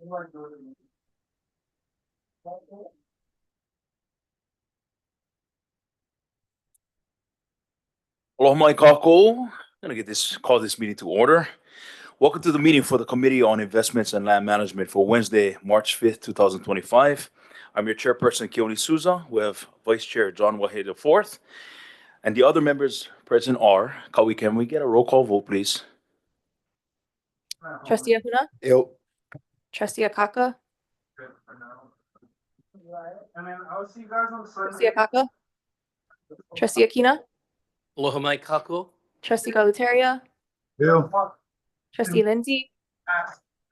Aloha mai kākou. I'm going to call this meeting to order. Welcome to the meeting for the Committee on Investments and Land Management for Wednesday, March 5th, 2025. I'm your chairperson, Keone Souza. We have Vice Chair John Wahiawā IV. And the other members present are, Kawi, can we get a roll call vote, please? Trustee Ahuna? Yo. Trustee Akaka? I'll see you guys on Trustee Sunday. Akaka? Trustee Akina? Aloha mai kākou. Trustee Galuteria? Bill. Trustee Lindsay?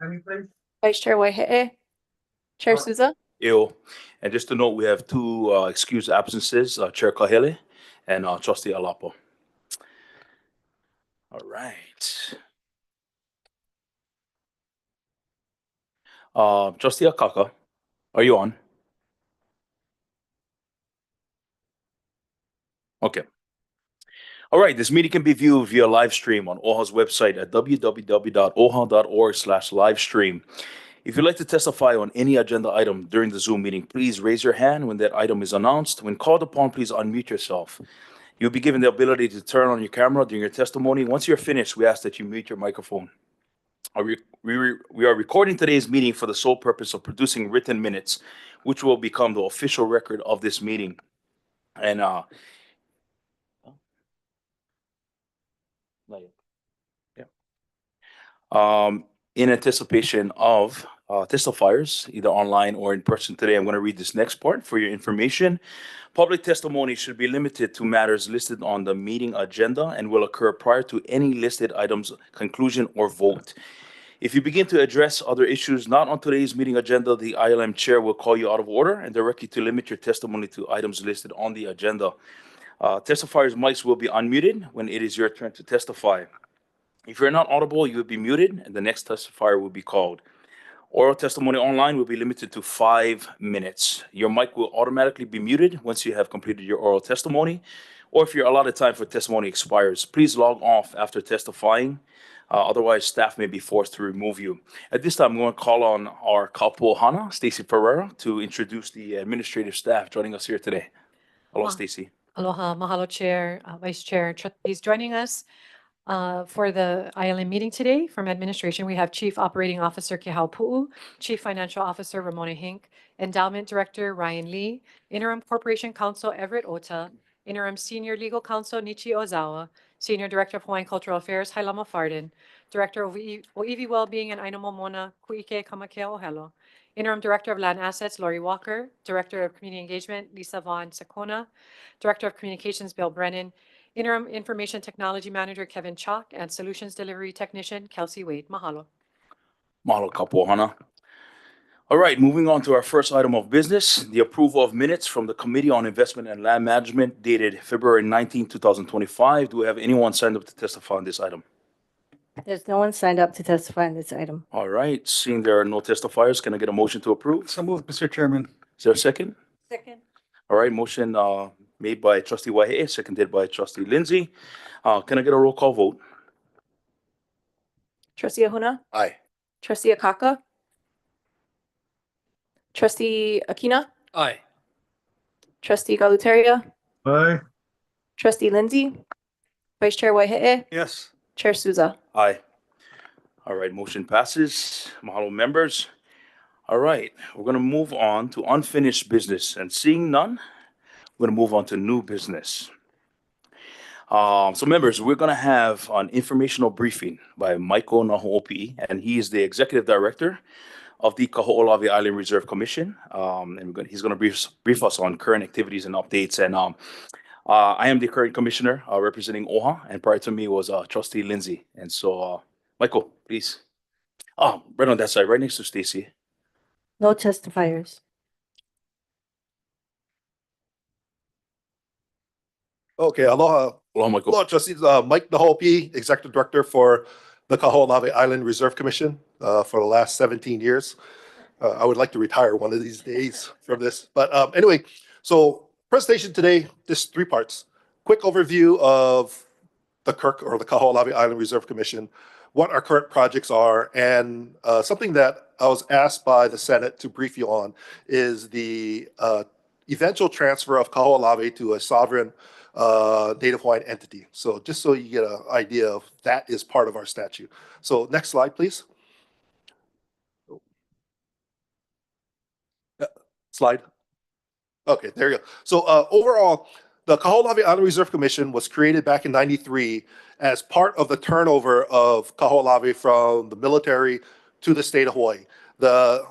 Anything? Vice Chair Waihe'e? Chair Souza? Ew. And just to note, we have two excused absences, Chair Kahele and Trustee Alapo. All right. Trustee Akaka, are you on? Okay. All right, this meeting can be viewed via live stream on OHA's website at www.oha.org/livestream. If you'd like to testify on any agenda item during the Zoom meeting, please raise your hand when that item is announced. When called upon, please unmute yourself. You'll be given the ability to turn on your camera during your testimony. Once you're finished, we ask that you mute your microphone. We are recording today's meeting for the sole purpose of producing written minutes, which will become the official record of this meeting. And in anticipation of testifiers, either online or in person today, I'm going to read this next part for your information. Public testimony should be limited to matters listed on the meeting agenda and will occur prior to any listed items conclusion or vote. If you begin to address other issues not on today's meeting agenda, the ILM chair will call you out of order and direct you to limit your testimony to items listed on the agenda. Testifiers' mics will be unmuted when it is your turn to testify. If you're not audible, you will be muted and the next testifier will be called. Oral testimony online will be limited to 5 minutes. Your mic will automatically be muted once you have completed your oral testimony, or if your allotted time for testimony expires. Please log off after testifying. Otherwise, staff may be forced to remove you. At this time, I'm going to call on our Kapu'ohana, Stacey Pereira, to introduce the administrative staff joining us here today. Hello, Stacey. Aloha, mahalo, Chair, Vice Chair, trustees joining us for the ILM meeting today. From administration, we have Chief Operating Officer Kehau Pu'u, Chief Financial Officer Ramona Hink, Endowment Director Ryan Lee, Interim Corporation Counsel Everett Ota, Interim Senior Legal Counsel Nichi Ozawa, Senior Director of Hawaiian Cultural Affairs Hailama Farden, Director of Oiwi Wellbeing and Aina Momona Kuike Kamakea Ohelo, Interim Director of Land Assets Lori Walker, Director of Community Engagement Lisa Vaughn Sakona, Director of Communications Bill Brennan, Interim Information Technology Manager Kevin Chalk, and Solutions Delivery Technician Kelsey Wade. Mahalo. Mahalo, Kapu'ohana. All right, moving on to our first item of business, the approval of minutes from the Committee on Investment and Land Management dated February 19, 2025. Do we have anyone signed up to testify on this item? There's no one signed up to testify on this item. All right, seeing there are no testifiers, can I get a motion to approve? So moved, Mr. Chairman. Is there a second? Second. All right, motion made by Trustee Wahiawā, seconded by Trustee Lindsay. Can I get a roll call vote? Trustee Ahuna? Aye. Trustee Akaka? Trustee Akina? Aye. Trustee Galuteria? Bye. Trustee Lindsay? Vice Chair Waihe'e? Yes. Chair Souza? Aye. All right, motion passes. Mahalo, members. All right, we're going to move on to unfinished business, and seeing none, we're going to move on to new business. So members, we're going to have an informational briefing by Michael Nahoʻopiʻi, and he is the Executive Director of the Kahoʻolawe Island Reserve Commission. And he's going to brief us on current activities and updates. And I am the current commissioner representing OHA, and prior to me was Trustee Lindsay. And so, Michael, please. Right on that side, right next to Stacey. No testifiers. Okay, aloha. Aloha, Michael. Aloha, trustees. Mike Nahoʻopiʻi, Executive Director for the Kahoʻolawe Island Reserve Commission for the last 17 years. I would like to retire one of these days from this. But anyway, so presentation today, just 3 parts. Quick overview of the KIRC, or the Kahoʻolawe Island Reserve Commission, what our current projects are, and something that I was asked by the Senate to brief you on is the eventual transfer of Kahoʻolawe to a sovereign Native Hawaiian entity. So just so you get an idea of that is part of our statute. So next slide, please. Slide. Okay, there you go. So overall, the Kahoʻolawe Island Reserve Commission was created back in '93 as part of the turnover of Kahoʻolawe from the military to the state of Hawaii. The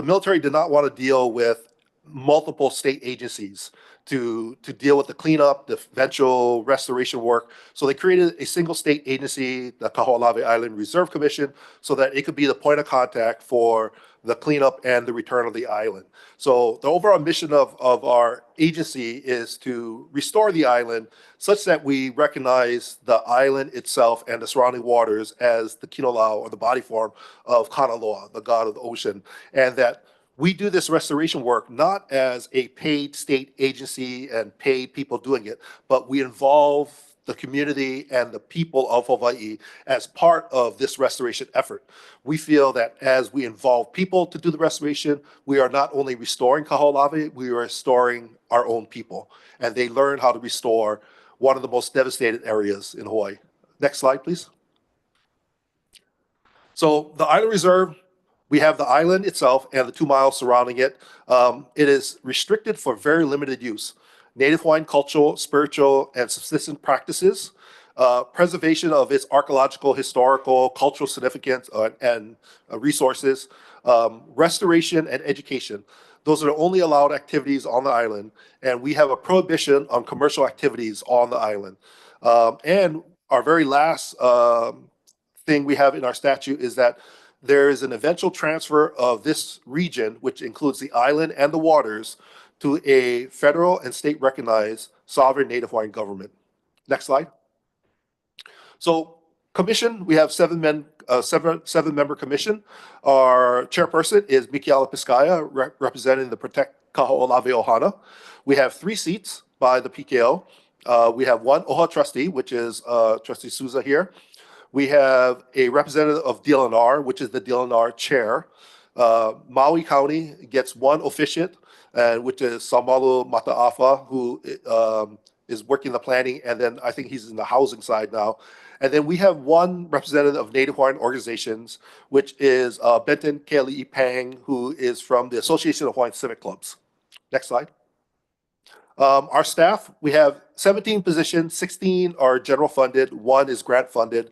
military did not want to deal with multiple state agencies to deal with the cleanup, the eventual restoration work. So they created a single state agency, the Kahoʻolawe Island Reserve Commission, so that it could be the point of contact for the cleanup and the return of the island. So the overall mission of our agency is to restore the island such that we recognize the island itself and the surrounding waters as the kinolau, or the body form of Kanaloa, the god of the ocean, and that we do this restoration work not as a paid state agency and paid people doing it, but we involve the community and the people of Hawaii as part of this restoration effort. We feel that as we involve people to do the restoration, we are not only restoring Kahoʻolawe, we are restoring our own people. And they learn how to restore one of the most devastated areas in Hawaii. Next slide, please. So the Island Reserve, we have the island itself and the 2 miles surrounding it. It is restricted for very limited use. Native Hawaiian cultural, spiritual, and subsistence practices, preservation of its archaeological, historical, cultural significance and resources, restoration and education. Those are the only allowed activities on the island, and we have a prohibition on commercial activities on the island. And our very last thing we have in our statute is that there is an eventual transfer of this region, which includes the island and the waters, to a federal and state recognized sovereign Native Hawaiian government. Next slide. So commission, we have seven member commission. Our chairperson is Mikiala Piskaya, representing the Protect Kahoʻolawe Ohana. We have 3 seats by the PKO. We have 1 OHA trustee, which is Trustee Souza here. We have a representative of DLNR, which is the DLNR chair. Maui County gets 1 officiate, which is Samalu Mataafa, who is working the planning, and then I think he's in the housing side now. And then we have 1 representative of Native Hawaiian organizations, which is Benton Keali'i Pang, who is from the Association of Hawaiian Civic Clubs. Next slide. Our staff, we have 17 positions, 16 are general funded, 1 is grant funded.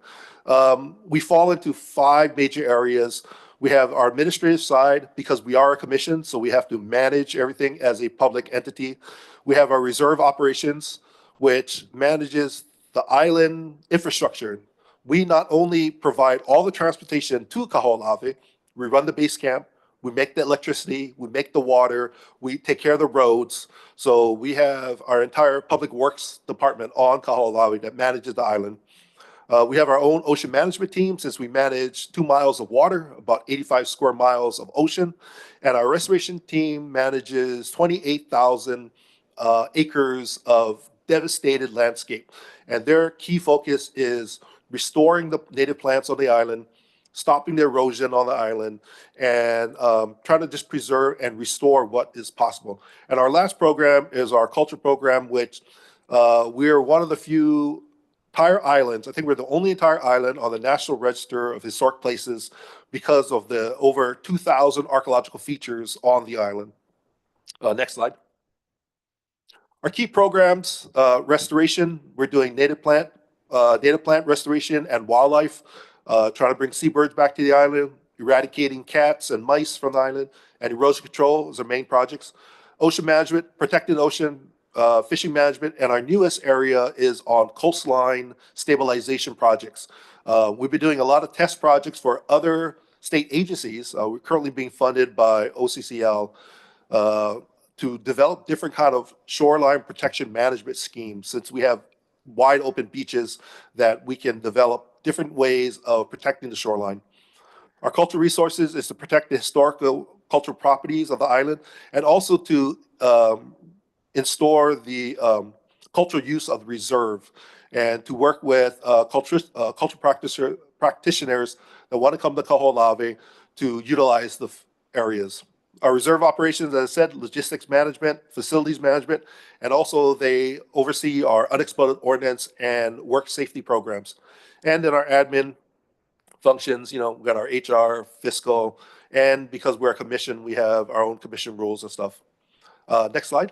We fall into 5 major areas. We have our administrative side, because we are a commission, so we have to manage everything as a public entity. We have our reserve operations, which manages the island infrastructure. We not only provide all the transportation to Kahoʻolawe, we run the base camp, we make the electricity, we make the water, we take care of the roads. So we have our entire public works department on Kahoʻolawe that manages the island. We have our own ocean management team, since we manage 2 miles of water, about 85 square miles of ocean. And our restoration team manages 28,000 acres of devastated landscape. And their key focus is restoring the native plants on the island, stopping the erosion on the island, and trying to just preserve and restore what is possible. And our last program is our culture program, which we are one of the few entire islands. I think we're the only entire island on the National Register of Historic Places because of the over 2,000 archaeological features on the island. Next slide. Our key programs, restoration, we're doing native plant restoration and wildlife, trying to bring seabirds back to the island, eradicating cats and mice from the island, and erosion control is our main projects. Ocean management, protecting the ocean, fishing management, and our newest area is on coastline stabilization projects. We've been doing a lot of test projects for other state agencies. We're currently being funded by OCCL to develop different kind of shoreline protection management schemes, since we have wide open beaches that we can develop different ways of protecting the shoreline. Our cultural resources is to protect the historical cultural properties of the island, and also to install the cultural use of the reserve. and to work with culture practitioners that want to come to Kahoʻolawe to utilize the areas. Our reserve operations, as I said, logistics management, facilities management, and also they oversee our unexploded ordnance and work safety programs. And in our admin functions, we've got our HR, fiscal, and because we're a commission, we have our own commission rules and stuff. Next slide.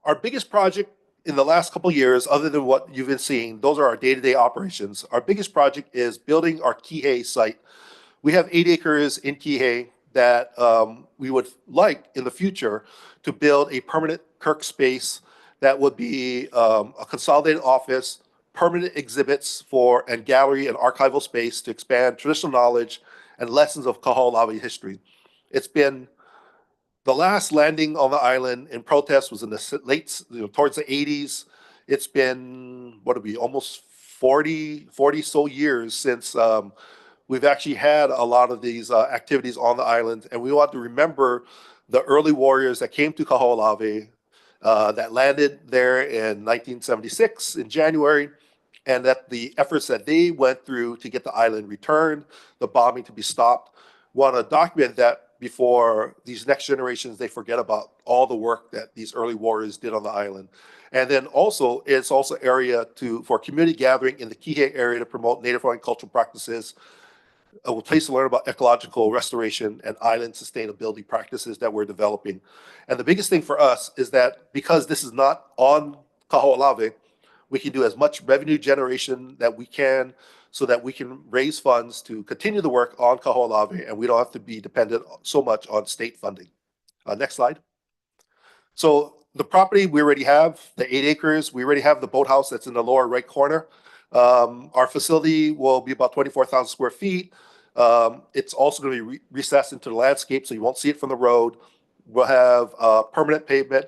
Our biggest project in the last couple of years, other than what you've been seeing, those are our day-to-day operations. Our biggest project is building our Kihei site. We have 8 acres in Kihei that we would like in the future to build a permanent KIRC space that would be a consolidated office, permanent exhibits and gallery and archival space to expand traditional knowledge and lessons of Kahoʻolawe history. It's been the last landing on the island in protest was in the late, towards the 80s. It's been, almost 40 so years since we've actually had a lot of these activities on the island. And we want to remember the early warriors that came to Kahoʻolawe that landed there in 1976 in January, and that the efforts that they went through to get the island returned, the bombing to be stopped. We want to document that before these next generations, they forget about all the work that these early warriors did on the island. And then also, it's also area for community gathering in the Kihei area to promote Native Hawaiian cultural practices, a place to learn about ecological restoration and island sustainability practices that we're developing. And the biggest thing for us is that because this is not on Kahoʻolawe, we can do as much revenue generation that we can so that we can raise funds to continue the work on Kahoʻolawe, and we don't have to be dependent so much on state funding. Next slide. So the property we already have, the 8 acres, we already have the boathouse that's in the lower right corner. Our facility will be about 24,000 square feet. It's also going to be recessed into the landscape, so you won't see it from the road. We'll have permanent pavement.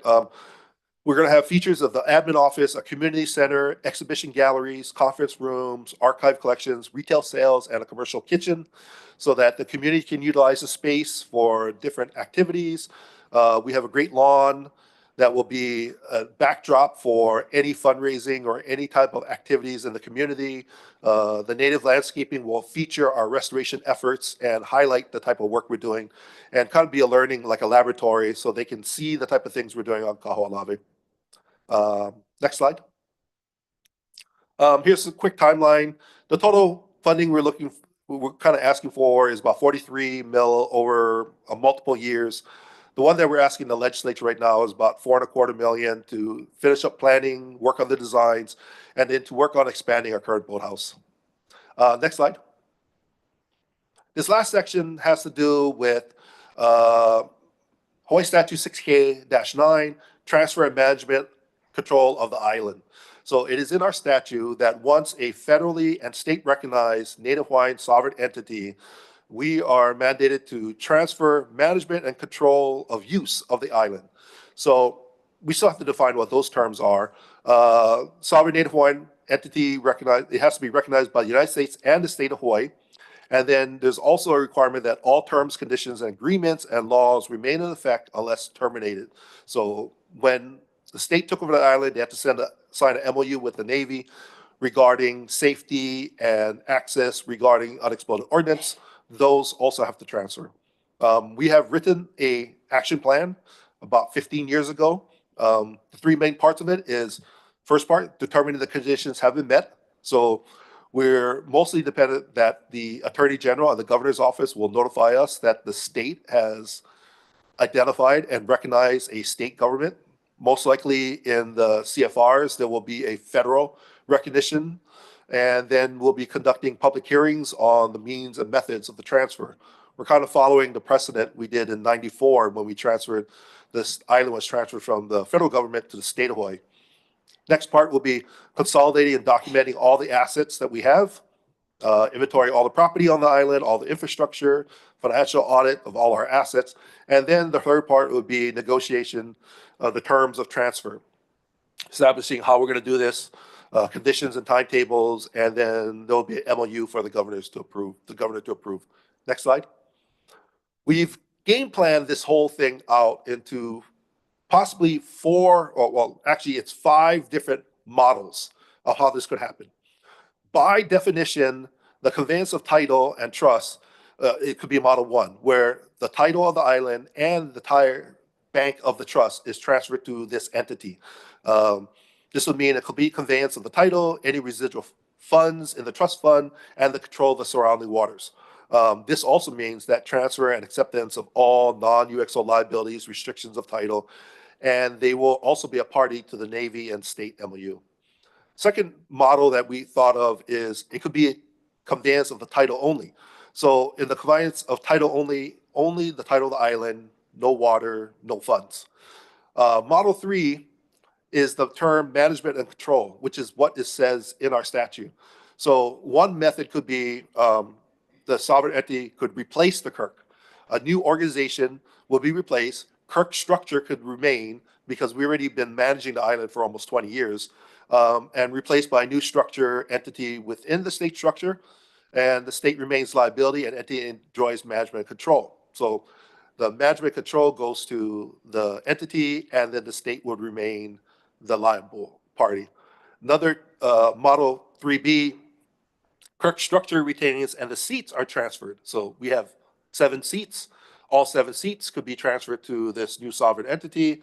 We're going to have features of the admin office, a community center, exhibition galleries, conference rooms, archive collections, retail sales, and a commercial kitchen so that the community can utilize the space for different activities. We have a great lawn that will be a backdrop for any fundraising or any type of activities in the community. The native landscaping will feature our restoration efforts and highlight the type of work we're doing and kind of be a learning, like a laboratory, so they can see the type of things we're doing on Kahoʻolawe. Next slide. Here's a quick timeline. The total funding we're kind of asking for is about 43 mil over multiple years. The one that we're asking the legislature right now is about $4.25 million to finish up planning, work on the designs, and then to work on expanding our current boathouse. Next slide. This last section has to do with Hawaii Statute 6K-9, transfer and management control of the island. So it is in our statute that once a federally and state recognized Native Hawaiian sovereign entity, we are mandated to transfer management and control of use of the island. So we still have to define what those terms are. Sovereign Native Hawaiian entity recognized, it has to be recognized by the United States and the state of Hawaii. And then there's also a requirement that all terms, conditions, and agreements and laws remain in effect unless terminated. So when the state took over the island, they had to sign an MOU with the Navy regarding safety and access regarding unexploded ordnance. Those also have to transfer. We have written a action plan about 15 years ago. The 3 main parts of it is, first part, determining the conditions have been met. So we're mostly dependent that the Attorney General and the Governor's Office will notify us that the state has identified and recognized a state government. Most likely in the CFRs, there will be a federal recognition, and then we'll be conducting public hearings on the means and methods of the transfer. We're kind of following the precedent we did in '94 when this island was transferred from the federal government to the state of Hawaii. Next part will be consolidating and documenting all the assets that we have, inventory all the property on the island, all the infrastructure, financial audit of all our assets. And then the third part would be negotiation of the terms of transfer, establishing how we're going to do this, conditions and timetables, and then there'll be an MOU for the governor to approve. Next slide. We've game planned this whole thing out into possibly 4, or well, actually it's 5 different models of how this could happen. By definition, the conveyance of title and trust, it could be model 1, where the title of the island and the entire bank of the trust is transferred to this entity. This would mean a complete conveyance of the title, any residual funds in the trust fund, and the control of the surrounding waters. This also means that transfer and acceptance of all non-UXO liabilities, restrictions of title, and they will also be a party to the Navy and state MOU. Second model that we thought of is it could be a conveyance of the title only. So in the conveyance of title only the title of the island, no water, no funds. Model 3 is the term management and control, which is what it says in our statute. So one method could be the sovereign entity could replace the KIRC. A new organization will be replaced. KIRC structure could remain because we've already been managing the island for almost 20 years. And replaced by a new structure entity within the state structure, and the state remains liability and entity enjoys management control. So the management control goes to the entity, and then the state would remain the liable party. Another model 3B, KIRC structure retains and the seats are transferred. So we have 7 seats. All 7 seats could be transferred to this new sovereign entity.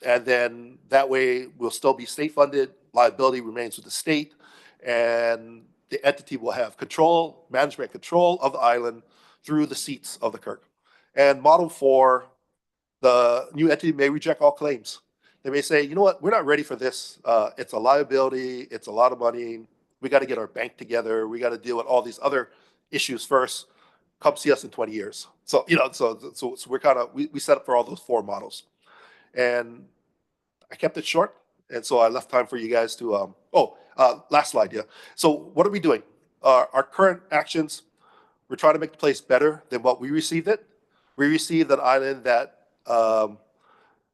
And then that way we'll still be state funded, liability remains with the state, and the entity will have control, management control of the island through the seats of the KIRC. And model 4, the new entity may reject all claims. They may say, you know what, we're not ready for this. It's a liability, it's a lot of money. We got to get our bank together. We got to deal with all these other issues first. Come see us in 20 years. So, you know, so we're kind of, we set up for all those 4 models. And I kept it short, and so I left time for you guys to, last slide, yeah. So what are we doing? Our current actions, we're trying to make the place better than what we received it. We received an island that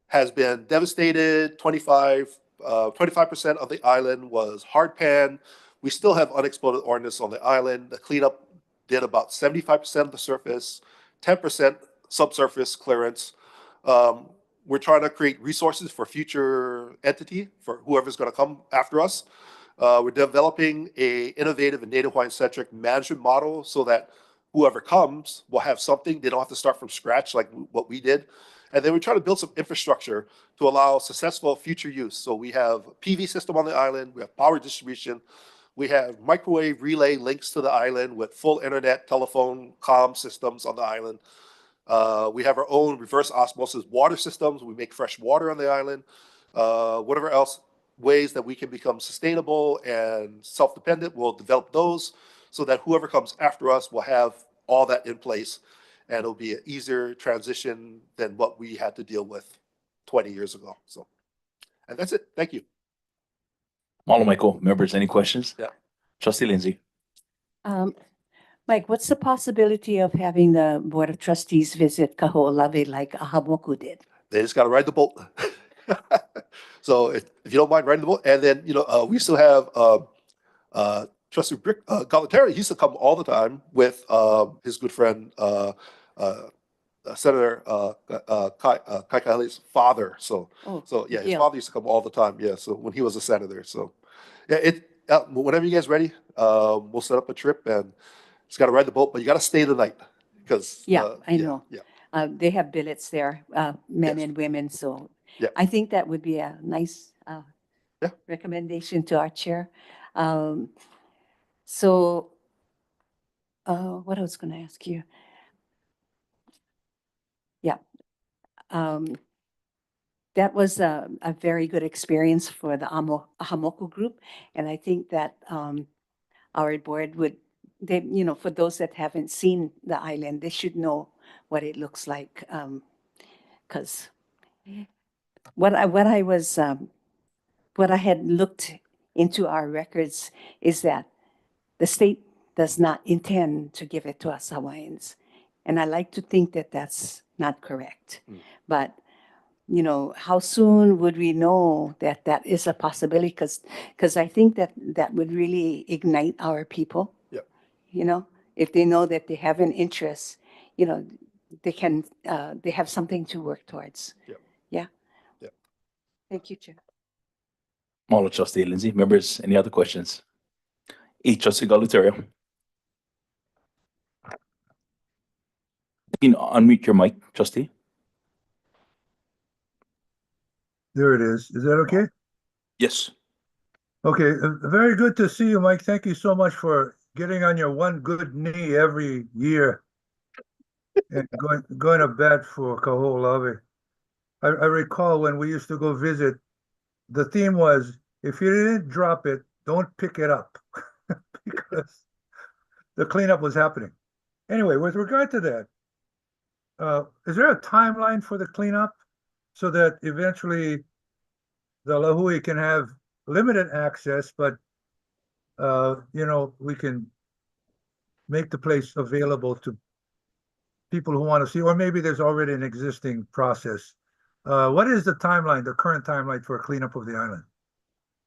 has been devastated. 25% of the island was hard pan. We still have unexploded ordnance on the island. The cleanup did about 75% of the surface, 10% subsurface clearance. We're trying to create resources for future entity, for whoever's going to come after us. We're developing a innovative and Native Hawaiian-centric management model so that whoever comes will have something. They don't have to start from scratch like what we did. And then we try to build some infrastructure to allow successful future use. So we have a PV system on the island. We have power distribution. We have microwave relay links to the island with full internet, telephone, comm systems on the island. We have our own reverse osmosis water systems. We make fresh water on the island. Whatever else ways that we can become sustainable and self-dependent, we'll develop those so that whoever comes after us will have all that in place, and it'll be an easier transition than what we had to deal with 20 years ago. So, and that's it. Thank you. Mahalo, Michael. Members, any questions? Yeah. Trustee Lindsay. Mike, what's the possibility of having the Board of Trustees visit Kahoʻolawe like Ahamoku did? They just got to ride the boat. So if you don't mind riding the boat, and then, you know, we still have Trustee Brick Galateri. He used to come all the time with his good friend, Senator Kaikaile's father. So yeah, his father used to come all the time. Yeah, so when he was a senator. So yeah, whenever you guys ready, we'll set up a trip, and just got to ride the boat, but you got to stay the night because I know. Yeah. They have billets there, men and women. So yeah. I think that would be a nice recommendation to our chair. So what I was going to ask you. Yeah. That was a very good experience for the Ahamoku group. And I think that our board would, you know, for those that haven't seen the island, they should know what it looks like. Because what I had looked into our records is that the state does not intend to give it to us Hawaiians. And I like to think that that's not correct. But, you know, how soon would we know that that is a possibility? Because I think that would really ignite our people. Yep. You know, if they know that they have an interest, you know, they have something to work towards. Yep. Yeah. Yep. Thank you, Chair. Mahalo, Trustee Lindsay. Members, any other questions? Trustee Galutario. You can unmute your mic, Trustee. There it is. Is that okay? Yes. Okay, very good to see you, Mike. Thank you so much for getting on your one good knee every year and going to bat for Kahoʻolawe. I recall when we used to go visit, the theme was, if you didn't drop it, don't pick it up because the cleanup was happening. Anyway, with regard to that, is there a timeline for the cleanup so that eventually the Lahui can have limited access, but we can make the place available to people who want to see, or maybe there's already an existing process. What is the timeline, the current timeline for cleanup of the island?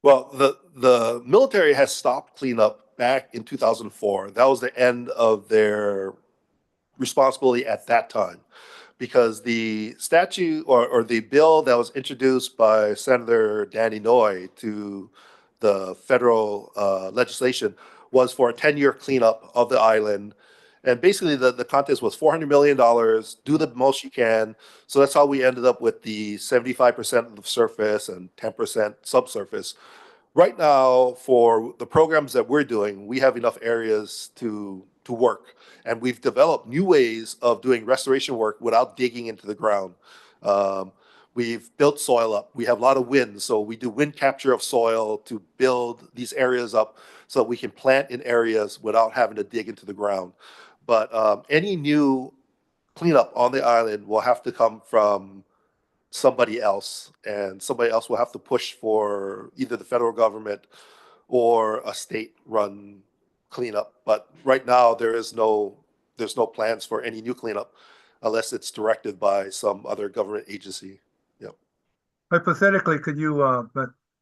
Well, the military has stopped cleanup back in 2004. That was the end of their responsibility at that time, because the statute or the bill that was introduced by Senator Danny Noy to the federal legislation was for a 10-year cleanup of the island. And basically the contest was $400 million, do the most you can. So that's how we ended up with the 75% of the surface and 10% subsurface. Right now, for the programs that we're doing, we have enough areas to work. And we've developed new ways of doing restoration work without digging into the ground. We've built soil up. We have a lot of wind, so we do wind capture of soil to build these areas up so that we can plant in areas without having to dig into the ground. But any new cleanup on the island will have to come from somebody else, and somebody else will have to push for either the federal government or a state-run cleanup. But right now, there's no plans for any new cleanup unless it's directed by some other government agency. Yep. Hypothetically, could you,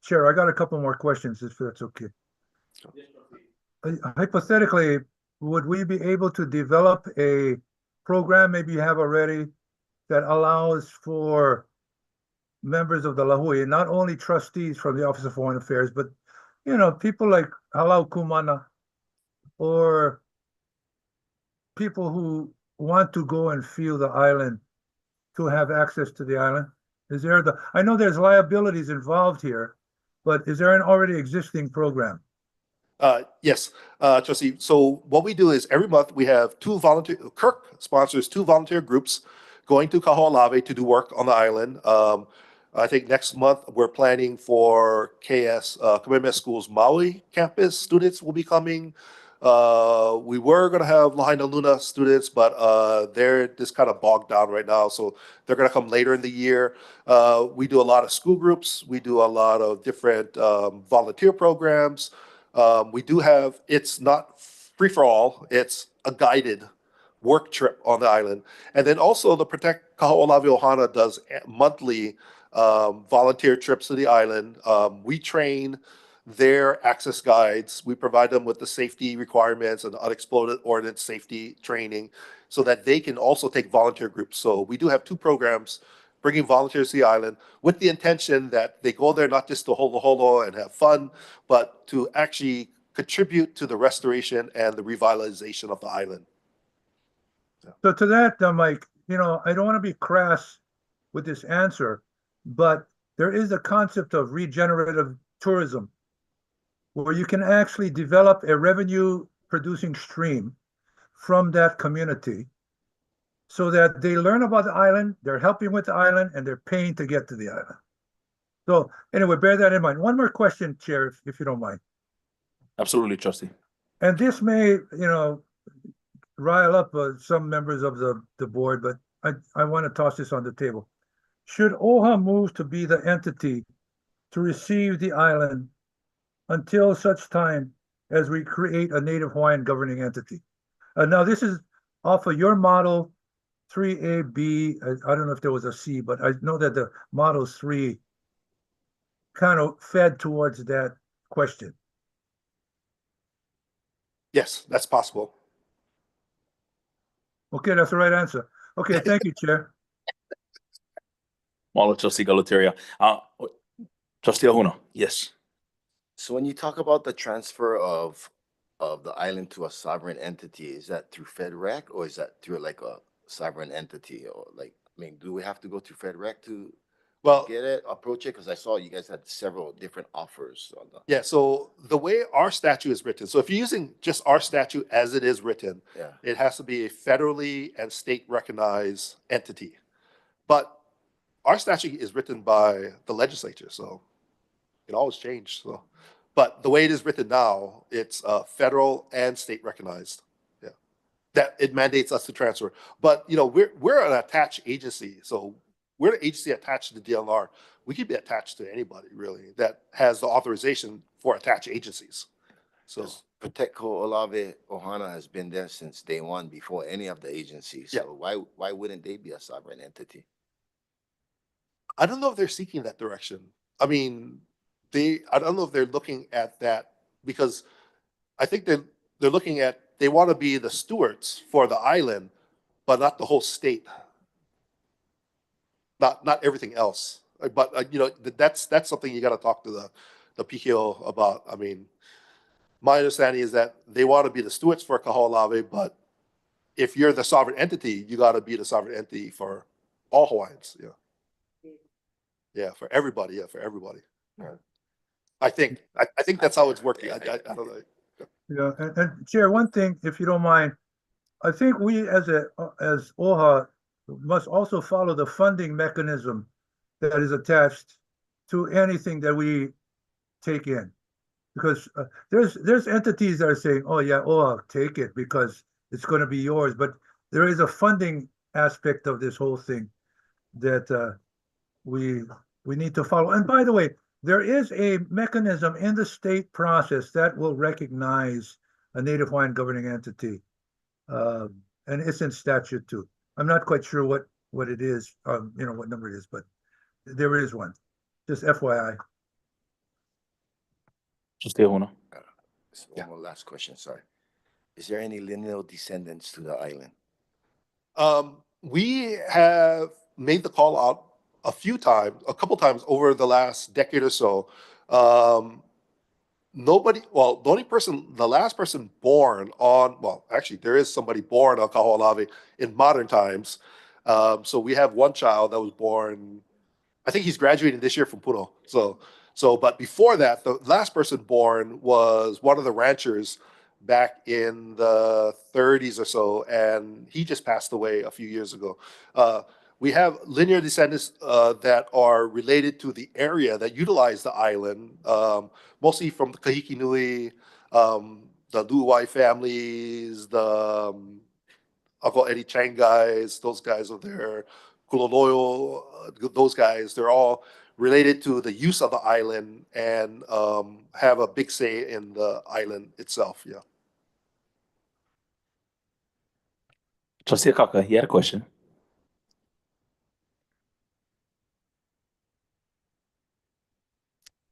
Chair, I got a couple more questions if that's okay. Hypothetically, would we be able to develop a program, maybe you have already, that allows for members of the Lahui, not only trustees from the Office of Foreign Affairs, but people like Halau Kumana or people who want to go and feel the island to have access to the island? I know there's liabilities involved here, but is there an already existing program? Yes, Trustee. So what we do is every month we have KIRC sponsors 2 volunteer groups going to Kahoʻolawe to do work on the island. I think next month we're planning for KS, Kamehameha School's Maui campus students will be coming. We were going to have Lahaina Luna students, but they're just kind of bogged down right now. So they're going to come later in the year. We do a lot of school groups. We do a lot of different volunteer programs. We do have, it's not free for all, it's a guided work trip on the island. And then also the Protect Kahoʻolawe Ohana does monthly volunteer trips to the island. We train their access guides. We provide them with the safety requirements and unexploded ordnance safety training so that they can also take volunteer groups. So we do have 2 programs bringing volunteers to the island with the intention that they go there not just to holo and have fun, but to actually contribute to the restoration and the revitalization of the island. Yeah. So to that, Mike, I don't want to be crass with this answer, but there is a concept of regenerative tourism where you can actually develop a revenue producing stream from that community so that they learn about the island, they're helping with the island, and they're paying to get to the island. So anyway, bear that in mind. One more question, Chair, if you don't mind. Absolutely, Trustee. And this may, rile up some members of the board, but I want to toss this on the table. Should OHA move to be the entity to receive the island until such time as we create a Native Hawaiian governing entity? Now, this is off of your model 3AB. I don't know if there was a C, but I know that the model 3 kind of fed towards that question. Yes, that's possible. Okay, that's the right answer. Okay, thank you, Chair. Mahalo, Trustee Galutario. Trustee Ahuna, yes. So when you talk about the transfer of the island to a sovereign entity, is that through FedRec or is that through like a sovereign entity or like, I mean, do we have to go through FedRec to Well, get it, approach it? Because I saw you guys had several different offers on the, yeah, so the way our statute is written, so if you're using just our statute as it is written, yeah. it has to be a federally and state recognized entity. But our statute is written by the legislature, so it always change. So, but the way it is written now, it's federal and state recognized. Yeah, that it mandates us to transfer. But you know, we're an attached agency, so we're the agency attached to the DLR. We could be attached to anybody really that has the authorization for attached agencies. So Because Protect Kahoʻolawe Ohana has been there since day one before any of the agencies. Yeah. So why wouldn't they be a sovereign entity? I don't know if they're seeking that direction. I mean, I don't know if they're looking at that because I think they're looking at, they want to be the stewards for the island, but not the whole state. Not everything else. But you know, that's something you got to talk to the PKO about. I mean, my understanding is that they want to be the stewards for Kahoʻolawe, but if you're the sovereign entity, you got to be the sovereign entity for all Hawaiians. Yeah. Yeah, for everybody. Yeah, for everybody. Yeah. I think that's how it's working. I don't know. Yeah, and Chair, one thing, if you don't mind, I think we as OHA must also follow the funding mechanism that is attached to anything that we take in. Because there's entities that are saying, oh yeah, OHA, take it because it's going to be yours. But there is a funding aspect of this whole thing that we need to follow. And by the way, there is a mechanism in the state process that will recognize a Native Hawaiian governing entity. And it's in statute too. I'm not quite sure what it is, you know, what number it is, but there is one. Just FYI. Just stay on. So one more last question, sorry. Is there any lineal descendants to the island? We have made the call out a couple times over the last decade or so. Nobody, well, the last person born on, well, actually there is somebody born on Kahoʻolawe in modern times. So we have one child that was born, I think he's graduating this year from Puno. But before that, the last person born was one of the ranchers back in the 30s or so, and he just passed away a few years ago. We have linear descendants that are related to the area that utilize the island, mostly from the Kahiki Nui, the Lu'uai families, the Uncle Eddie Chang guys, those guys over there, Kuloloyo, those guys, they're all related to the use of the island and have a big say in the island itself. Yeah. Trustee Akaka, you had a question.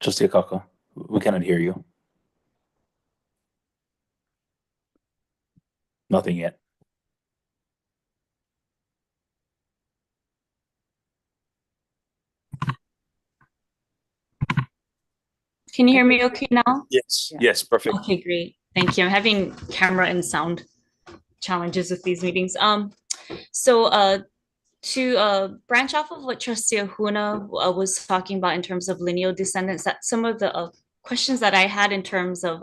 Trustee Akaka, we cannot hear you. Nothing yet. Can you hear me okay now? Yes. Yeah. Yes, perfect. Okay, great. Thank you. I'm having camera and sound challenges with these meetings. To branch off of what Trustee Ahuna was talking about in terms of lineal descendants, that some of the questions that I had in terms of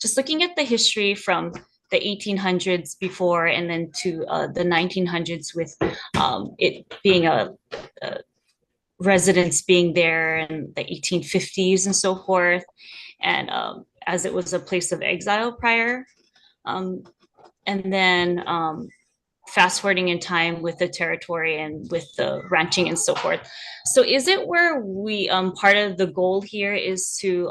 just looking at the history from the 1800s before and then to the 1900s with it being a residents being there in the 1850s and so forth, and as it was a place of exile prior, and then fast forwarding in time with the territory and with the ranching and so forth. So is it where we part of the goal here is to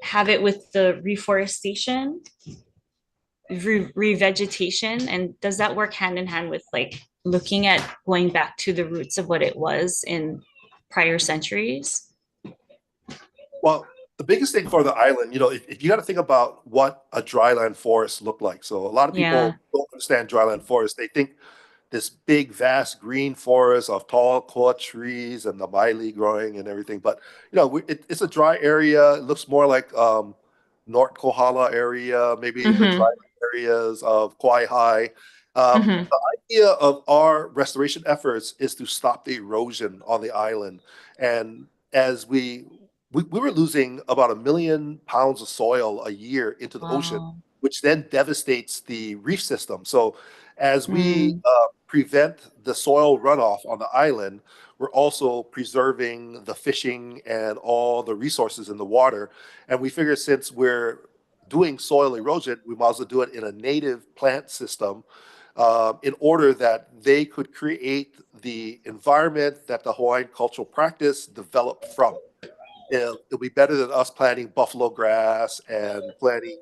have it with the reforestation, revegetation, and does that work hand in hand with like looking at going back to the roots of what it was in prior centuries? Well, the biggest thing for the island, you know, if you got to think about what a dryland forest looked like. So a lot of people Yeah. don't understand dryland forest. They think this big, vast green forest of tall koa trees and the maili growing and everything. But it's a dry area. It looks more like North Kohala area, maybe the dry areas of Kauai High. The idea of our restoration efforts is to stop the erosion on the island. And as we were losing about 1 million pounds of soil a year into the ocean, which then devastates the reef system. So as we prevent the soil runoff on the island, we're also preserving the fishing and all the resources in the water. And we figure since we're doing soil erosion, we might as well do it in a native plant system in order that they could create the environment that the Hawaiian cultural practice developed from. It'll be better than us planting buffalo grass and planting,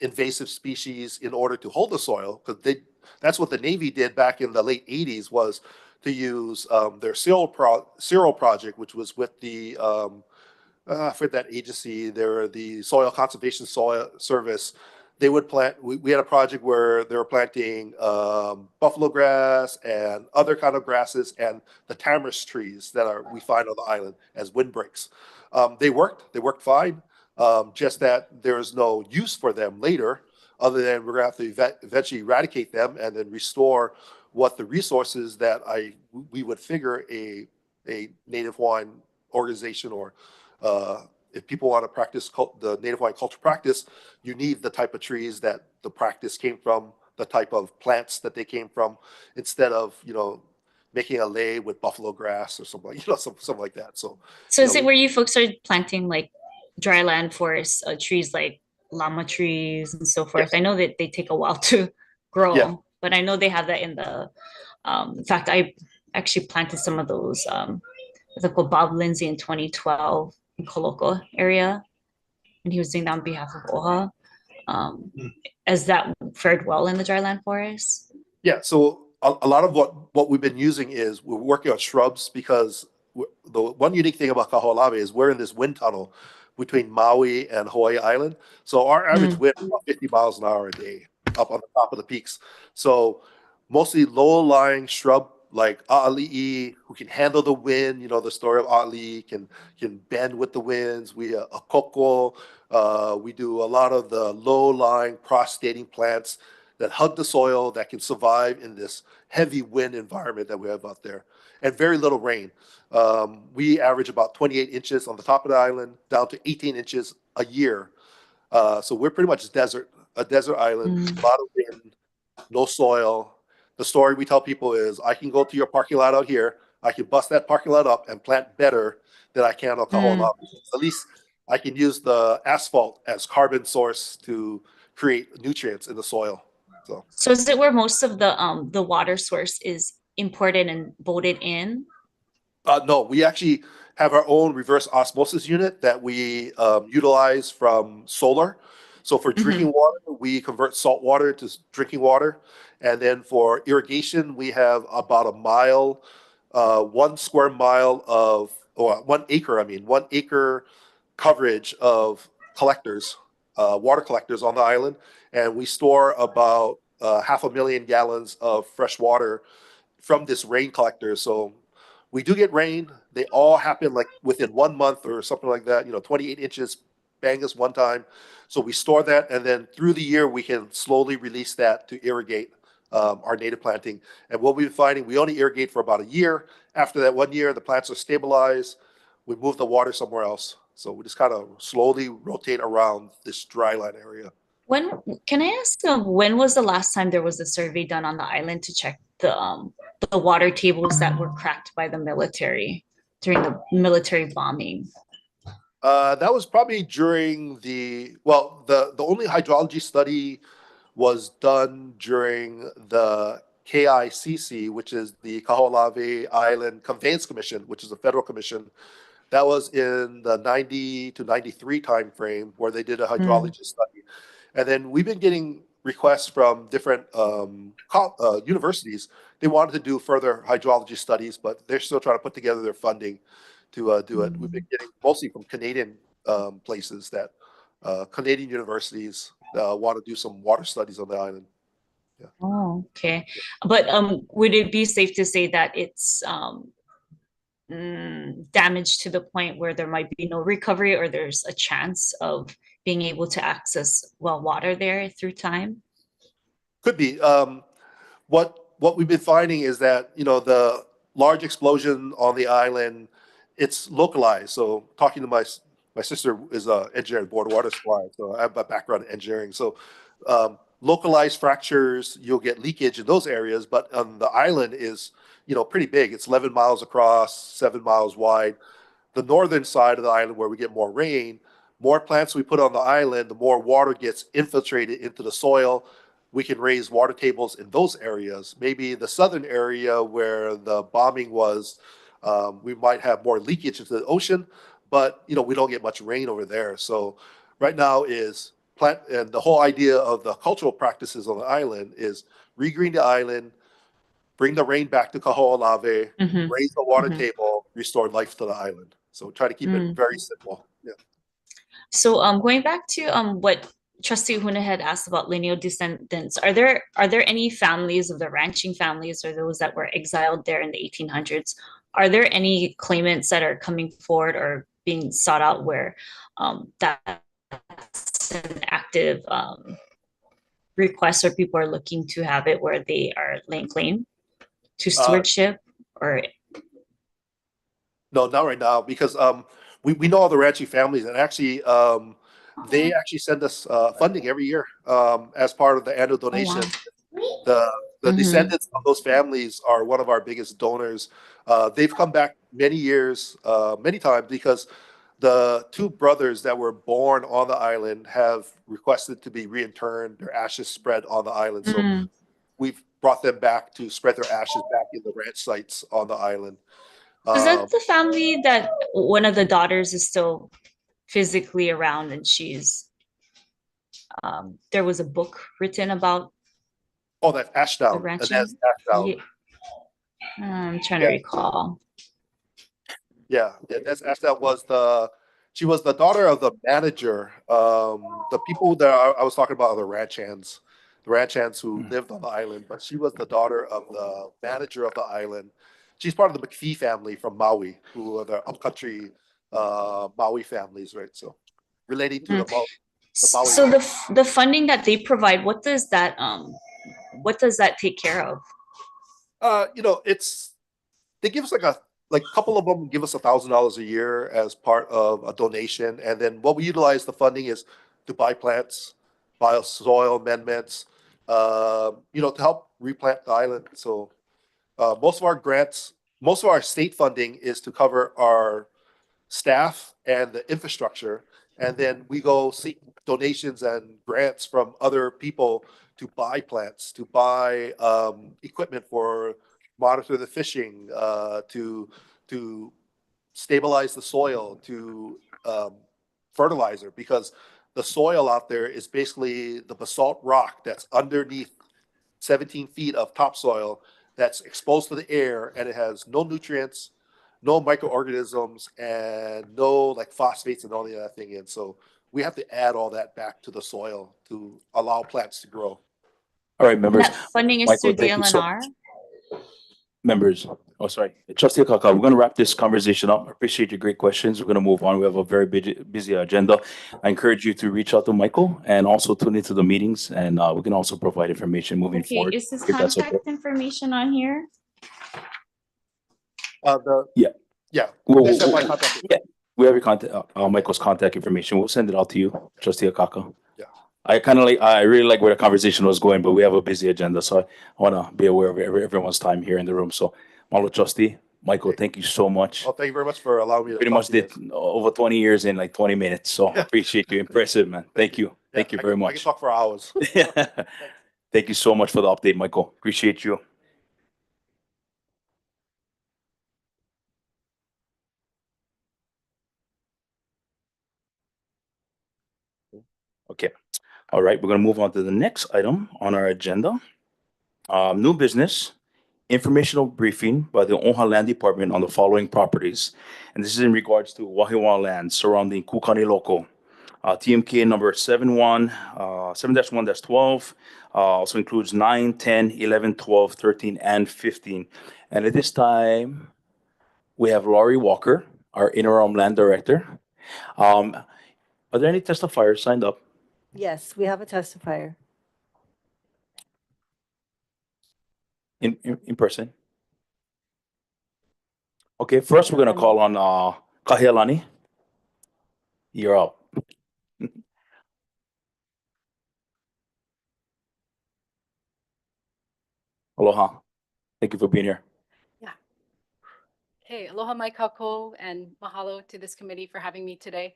invasive species in order to hold the soil, because that's what the Navy did back in the late 80s, was to use their Cyril project, which was with the for that agency, the Soil Conservation Service. They would plant. We had a project where they were planting buffalo grass and other kind of grasses and the tamarisk trees that we find on the island as windbreaks. They worked fine. Just that there's no use for them later, other than we're going to have to eventually eradicate them and then restore what the resources that we would figure a Native Hawaiian organization or if people want to practice the Native Hawaiian culture practice, you need the type of trees that the practice came from, the type of plants that they came from, instead of making a lei with buffalo grass or something, something like that. So is it where you folks are planting like dryland forest trees like llama trees and so forth? Yes. I know that they take a while to grow, Yeah. but I know they have that in the. In fact, I actually planted some of those. Like with Bob Lindsay in 2012 in Koloko area, and he was doing that on behalf of OHA. Has that fared well in the dryland forest? Yeah, so a lot of what we've been using is we're working on shrubs, because the one unique thing about Kahoʻolawe is we're in this wind tunnel between Maui and Hawaii Island. So our average wind is about 50 miles an hour a day up on the top of the peaks. So mostly low-lying shrub like a'ali'i, who can handle the wind. The story of a'ali'i can bend with the winds. We a koko. We do a lot of the low-lying prostrating plants that hug the soil, that can survive in this heavy wind environment that we have out there, and very little rain. We average about 28 inches on the top of the island, down to 18 inches a year. So we're pretty much a desert island, a lot of wind, no soil. The story we tell people is, I can go to your parking lot out here, I can bust that parking lot up and plant better than I can on Kahoʻolawe. At least I can use the asphalt as carbon source to create nutrients in the soil. So is it where most of the water source is imported and boated in? No, we actually have our own reverse osmosis unit that we utilize from solar. So for drinking water, we convert salt water to drinking water. And then for irrigation, we have about 1 square mile of, or 1 acre, 1 acre coverage of collectors, water collectors on the island. And we store about 500,000 gallons of fresh water from this rain collector. So we do get rain. They all happen like within 1 month or something like that, 28 inches, bang us one time. So we store that, and then through the year, we can slowly release that to irrigate our native planting. And what we've been finding, we only irrigate for about a year. After that 1 year, the plants are stabilized. We move the water somewhere else. So we just kind of slowly rotate around this dryland area. Can I ask, when was the last time there was a survey done on the island to check the water tables that were cracked by the military during the military bombing? That was probably during the only hydrology study was done during the KICC, which is the Kahoʻolawe Island Conveyance Commission, which is a federal commission. That was in the 90 to 93 time frame, where they did a hydrology study. And then we've been getting requests from different universities. They wanted to do further hydrology studies, but they're still trying to put together their funding to do it. We've been getting mostly from Canadian places, that Canadian universities want to do some water studies on the island. Oh, okay. But would it be safe to say that it's damaged to the point where there might be no recovery, or there's a chance of being able to access well water there through time? Could be. What we've been finding is that, the large explosion on the island, it's localized. So talking to my sister is an engineer at Board of Water Supply, so I have a background in engineering. So localized fractures, you'll get leakage in those areas, but on the island is, pretty big. It's 11 miles across, 7 miles wide. The northern side of the island where we get more rain, more plants we put on the island, the more water gets infiltrated into the soil. We can raise water tables in those areas. Maybe the southern area where the bombing was, we might have more leakage into the ocean, but we don't get much rain over there. So right now is plant, and the whole idea of the cultural practices on the island is regreen the island, bring the rain back to Kahoʻolawe, raise the water table, restore life to the island. So try to keep it very simple. Yeah. So going back to what Trustee Huna had asked about lineal descendants, are there any families of the ranching families or those that were exiled there in the 1800s? Are there any claimants that are coming forward or being sought out where that's an active request, or people are looking to have it where they are laying claim to stewardship? Or no, not right now, because we know all the ranching families, and actually they actually send us funding every year as part of the annual donation. Oh, wow. The descendants of those families are one of our biggest donors. They've come back many years, many times, because the two brothers that were born on the island have requested to be reinterred, their ashes spread on the island. So we've brought them back to spread their ashes back in the ranch sites on the island. Is that the family that one of the daughters is still physically around, and she's there was a book written about? Oh, that's Ashdown. The ranching? That's Ashdown. Yeah. I'm trying to recall. Yeah, that's Ashdown. She was the daughter of the manager. The people that I was talking about are the ranch hands who lived on the island, but she was the daughter of the manager of the island. She's part of the McPhee family from Maui, who are the upcountry Maui families, right? So relating to the Maui. So the funding that they provide, what does that take care of? They give us like a couple of them give us $1,000 a year as part of a donation, and then what we utilize the funding is to buy plants, buy soil amendments, to help replant the island. So most of our grants, most of our state funding is to cover our staff and the infrastructure, and then we go seek donations and grants from other people to buy plants, to buy equipment for monitor the fishing, to stabilize the soil, to fertilizer, because the soil out there is basically the basalt rock that's underneath 17 feet of topsoil that's exposed to the air, and it has no nutrients, no microorganisms, and no like phosphates and all the other thing in. So we have to add all that back to the soil to allow plants to grow. All right, members. That funding is Michael, through the thank you so LNR? Members, sorry. Trustee Akaka, we're going to wrap this conversation up. I appreciate your great questions. We're going to move on. We have a very busy agenda. I encourage you to reach out to Michael and also tune into the meetings, and we can also provide information moving forward. Is his if that's contact information on here? Yeah. Yeah. We have your contact, Michael's contact information. We'll send it out to you, Trustee Akaka. Yeah. I really like where the conversation was going, but we have a busy agenda, so I want to be aware of everyone's time here in the room. So, Malo Trustee, Michael, thank you so much. Well, thank you very much for allowing me to Pretty much did over 20 years in like 20 minutes. So appreciate you. Impressive, man. Thank you. Thank you very much. I can talk for hours. Thank you so much for the update, Michael. Appreciate you. Okay. All right. We're going to move on to the next item on our agenda. New business. Informational briefing by the OHA Land Department on the following properties. And this is in regards to Wahiawā land surrounding Kūkaniloko. TMK number 7-1-12, also includes 9, 10, 11, 12, 13, and 15. And at this time, we have Laurie Walker, our interim land director. Are there any testifiers signed up? Yes, we have a testifier. In person? Okay, first we're gonna call on Kahealani. You're up. Aloha. Thank you for being here. Hey, aloha mai kākou, and mahalo to this committee for having me today.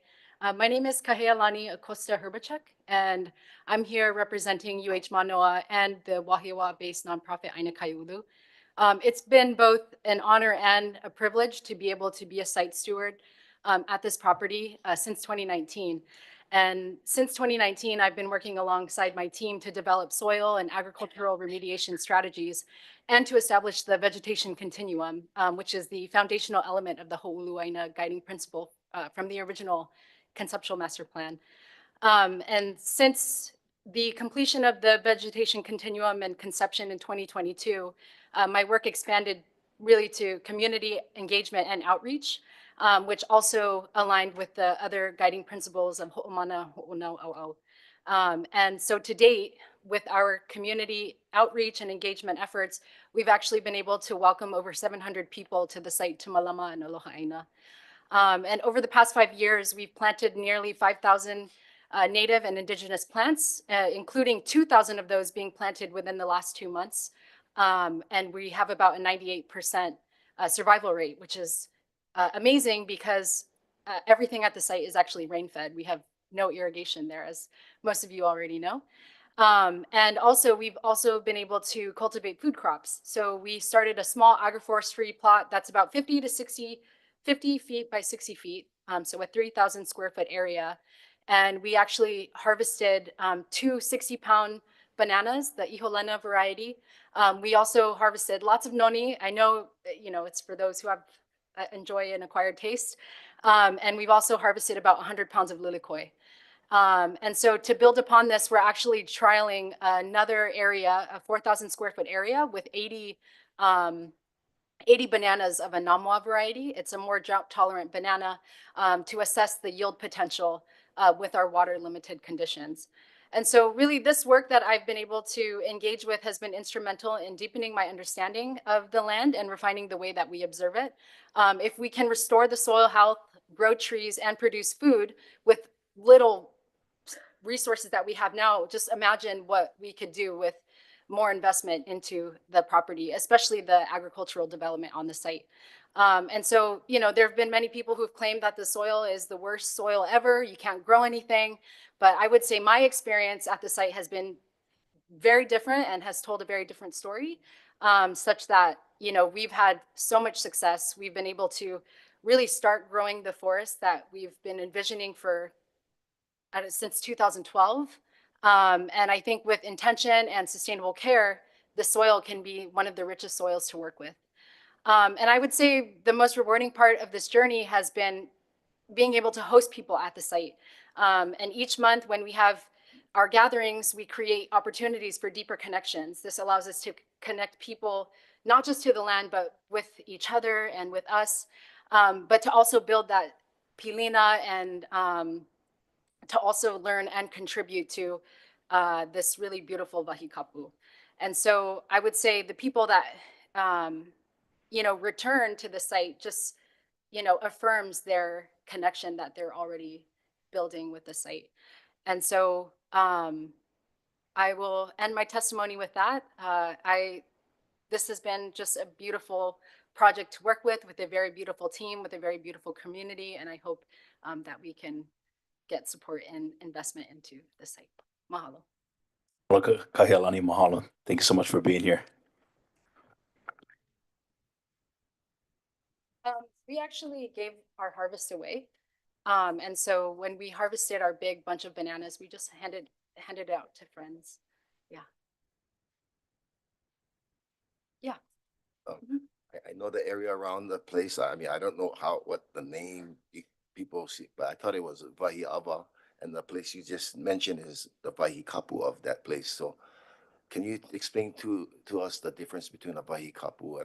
My name is Kahealani Acosta Herbachuk, and I'm here representing UH Manoa and the Wahiawā-based nonprofit Aina Kaiulu. It's been both an honor and a privilege to be able to be a site steward at this property since 2019. And since 2019, I've been working alongside my team to develop soil and agricultural remediation strategies and to establish the vegetation continuum, which is the foundational element of the Ho'oluaina guiding principle from the original conceptual master plan. And since the completion of the vegetation continuum and conception in 2022, my work expanded really to community engagement and outreach, which also aligned with the other guiding principles of Ho'omana Ho'onau'au'au. And so to date, with our community outreach and engagement efforts, we've actually been able to welcome over 700 people to the site to Malama and Aloha Aina. And over the past 5 years, we've planted nearly 5,000 native and indigenous plants, including 2,000 of those being planted within the last 2 months. And we have about a 98% survival rate, which is amazing because everything at the site is actually rain-fed. We have no irrigation there, as most of you already know. And also, we've also been able to cultivate food crops. So we started a small agroforestry plot that's about 50 feet by 60 feet, so a 3,000 square foot area. And we actually harvested 2 60-pound bananas, the Iholena variety. We also harvested lots of noni. I know, it's for those who have enjoy an acquired taste. And we've also harvested about 100 pounds of lilikoi. And so to build upon this, we're actually trialing another area, a 4,000 square foot area with 80 bananas of a Namwa variety. It's a more drought tolerant banana to assess the yield potential with our water limited conditions. And so really this work that I've been able to engage with has been instrumental in deepening my understanding of the land and refining the way that we observe it. If we can restore the soil health, grow trees, and produce food with little resources that we have now, just imagine what we could do with more investment into the property, especially the agricultural development on the site. And so, there have been many people who've claimed that the soil is the worst soil ever. You can't grow anything. But I would say my experience at the site has been very different and has told a very different story, such that, we've had so much success. We've been able to really start growing the forest that we've been envisioning since 2012. And I think with intention and sustainable care, the soil can be one of the richest soils to work with. And I would say the most rewarding part of this journey has been being able to host people at the site. And each month when we have our gatherings, we create opportunities for deeper connections. This allows us to connect people, not just to the land, but with each other and with us, but to also build that pilina and to also learn and contribute to this really beautiful wahikapu. And so I would say the people that, return to the site just, affirms their connection that they're already building with the site. And so I will end my testimony with that. This has been just a beautiful project to work with a very beautiful team, with a very beautiful community. And I hope that we can get support and investment into the site. Mahalo. Kahealani, mahalo. Thank you so much for being here. We actually gave our harvest away. And so when we harvested our big bunch of bananas, we just handed it out to friends. Yeah. Yeah. I know the area around the place. I mean, I don't know what the name people see, but I thought it was Wahiawā. And the place you just mentioned is the Wahikapu of that place. So can you explain to us the difference between a Wahikapu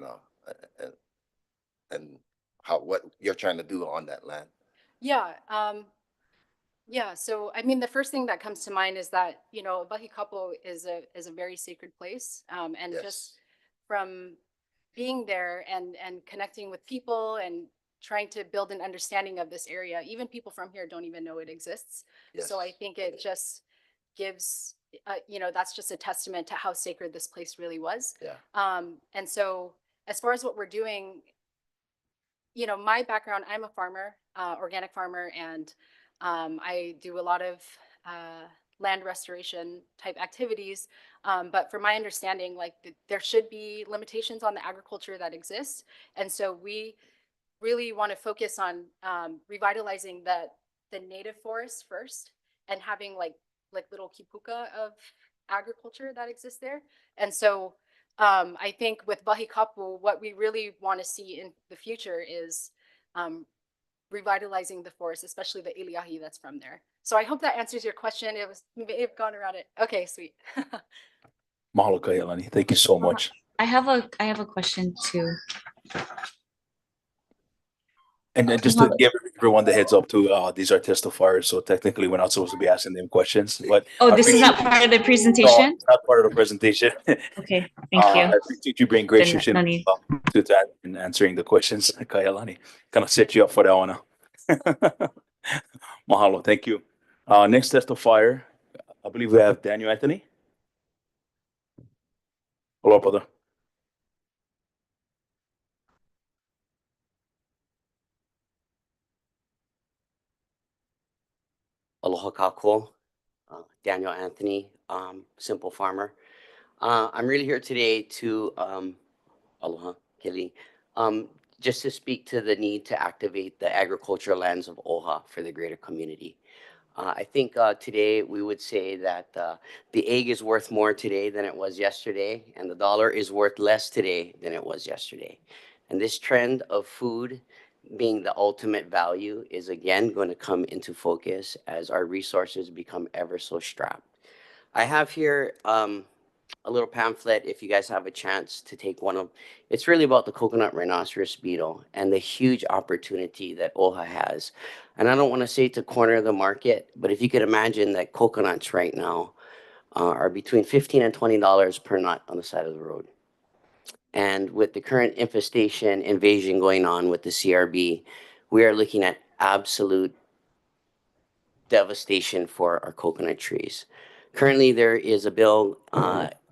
and how, what you're trying to do on that land? Yeah. Yeah. So, I mean, the first thing that comes to mind is that, you know, Wahikapu is a very sacred place. And Yes. just from being there and connecting with people and trying to build an understanding of this area, even people from here don't even know it exists. So I Yes. think it just gives, you know, that's just a testament to how sacred this place really was. Yeah. And so as far as what we're doing, you know, my background, I'm a farmer, organic farmer, and I do a lot of land restoration type activities. But from my understanding, like there should be limitations on the agriculture that exists. And so we really want to focus on revitalizing the native forests first and having like little kipuka of agriculture that exists there. And so I think with Wahikapu, what we really want to see in the future is revitalizing the forest, especially the iliahi that's from there. So I hope that answers your question. It may have gone around it. Okay, sweet. Mahalo Kahealani. Thank you so much. I have a question too. And then just to give everyone the heads up too, these are testifiers, so technically we're not supposed to be asking them questions, but. Oh, I this is not appreciate- part of the No, presentation? it's not part of the presentation. Okay, thank I you. appreciate you being gracious Then no need. to that and answering the questions, Kahealani. Kind of set you up for that one. Mahalo, thank you. Next testifier, I believe we have Daniel Anthony. Hello, brother. Aloha kākou, Daniel Anthony, simple farmer. I'm really here today to, aloha, Kelly, just to speak to the need to activate the agricultural lands of OHA for the greater community. I think today we would say that the egg is worth more today than it was yesterday, and the dollar is worth less today than it was yesterday. And this trend of food being the ultimate value is again going to come into focus as our resources become ever so strapped. I have here a little pamphlet if you guys have a chance to take one of. It's really about the coconut rhinoceros beetle and the huge opportunity that OHA has. And I don't want to say to corner the market, but if you could imagine that coconuts right now are between $15 and $20 per nut on the side of the road. And with the current infestation invasion going on with the CRB, we are looking at absolute devastation for our coconut trees. Currently, there is a bill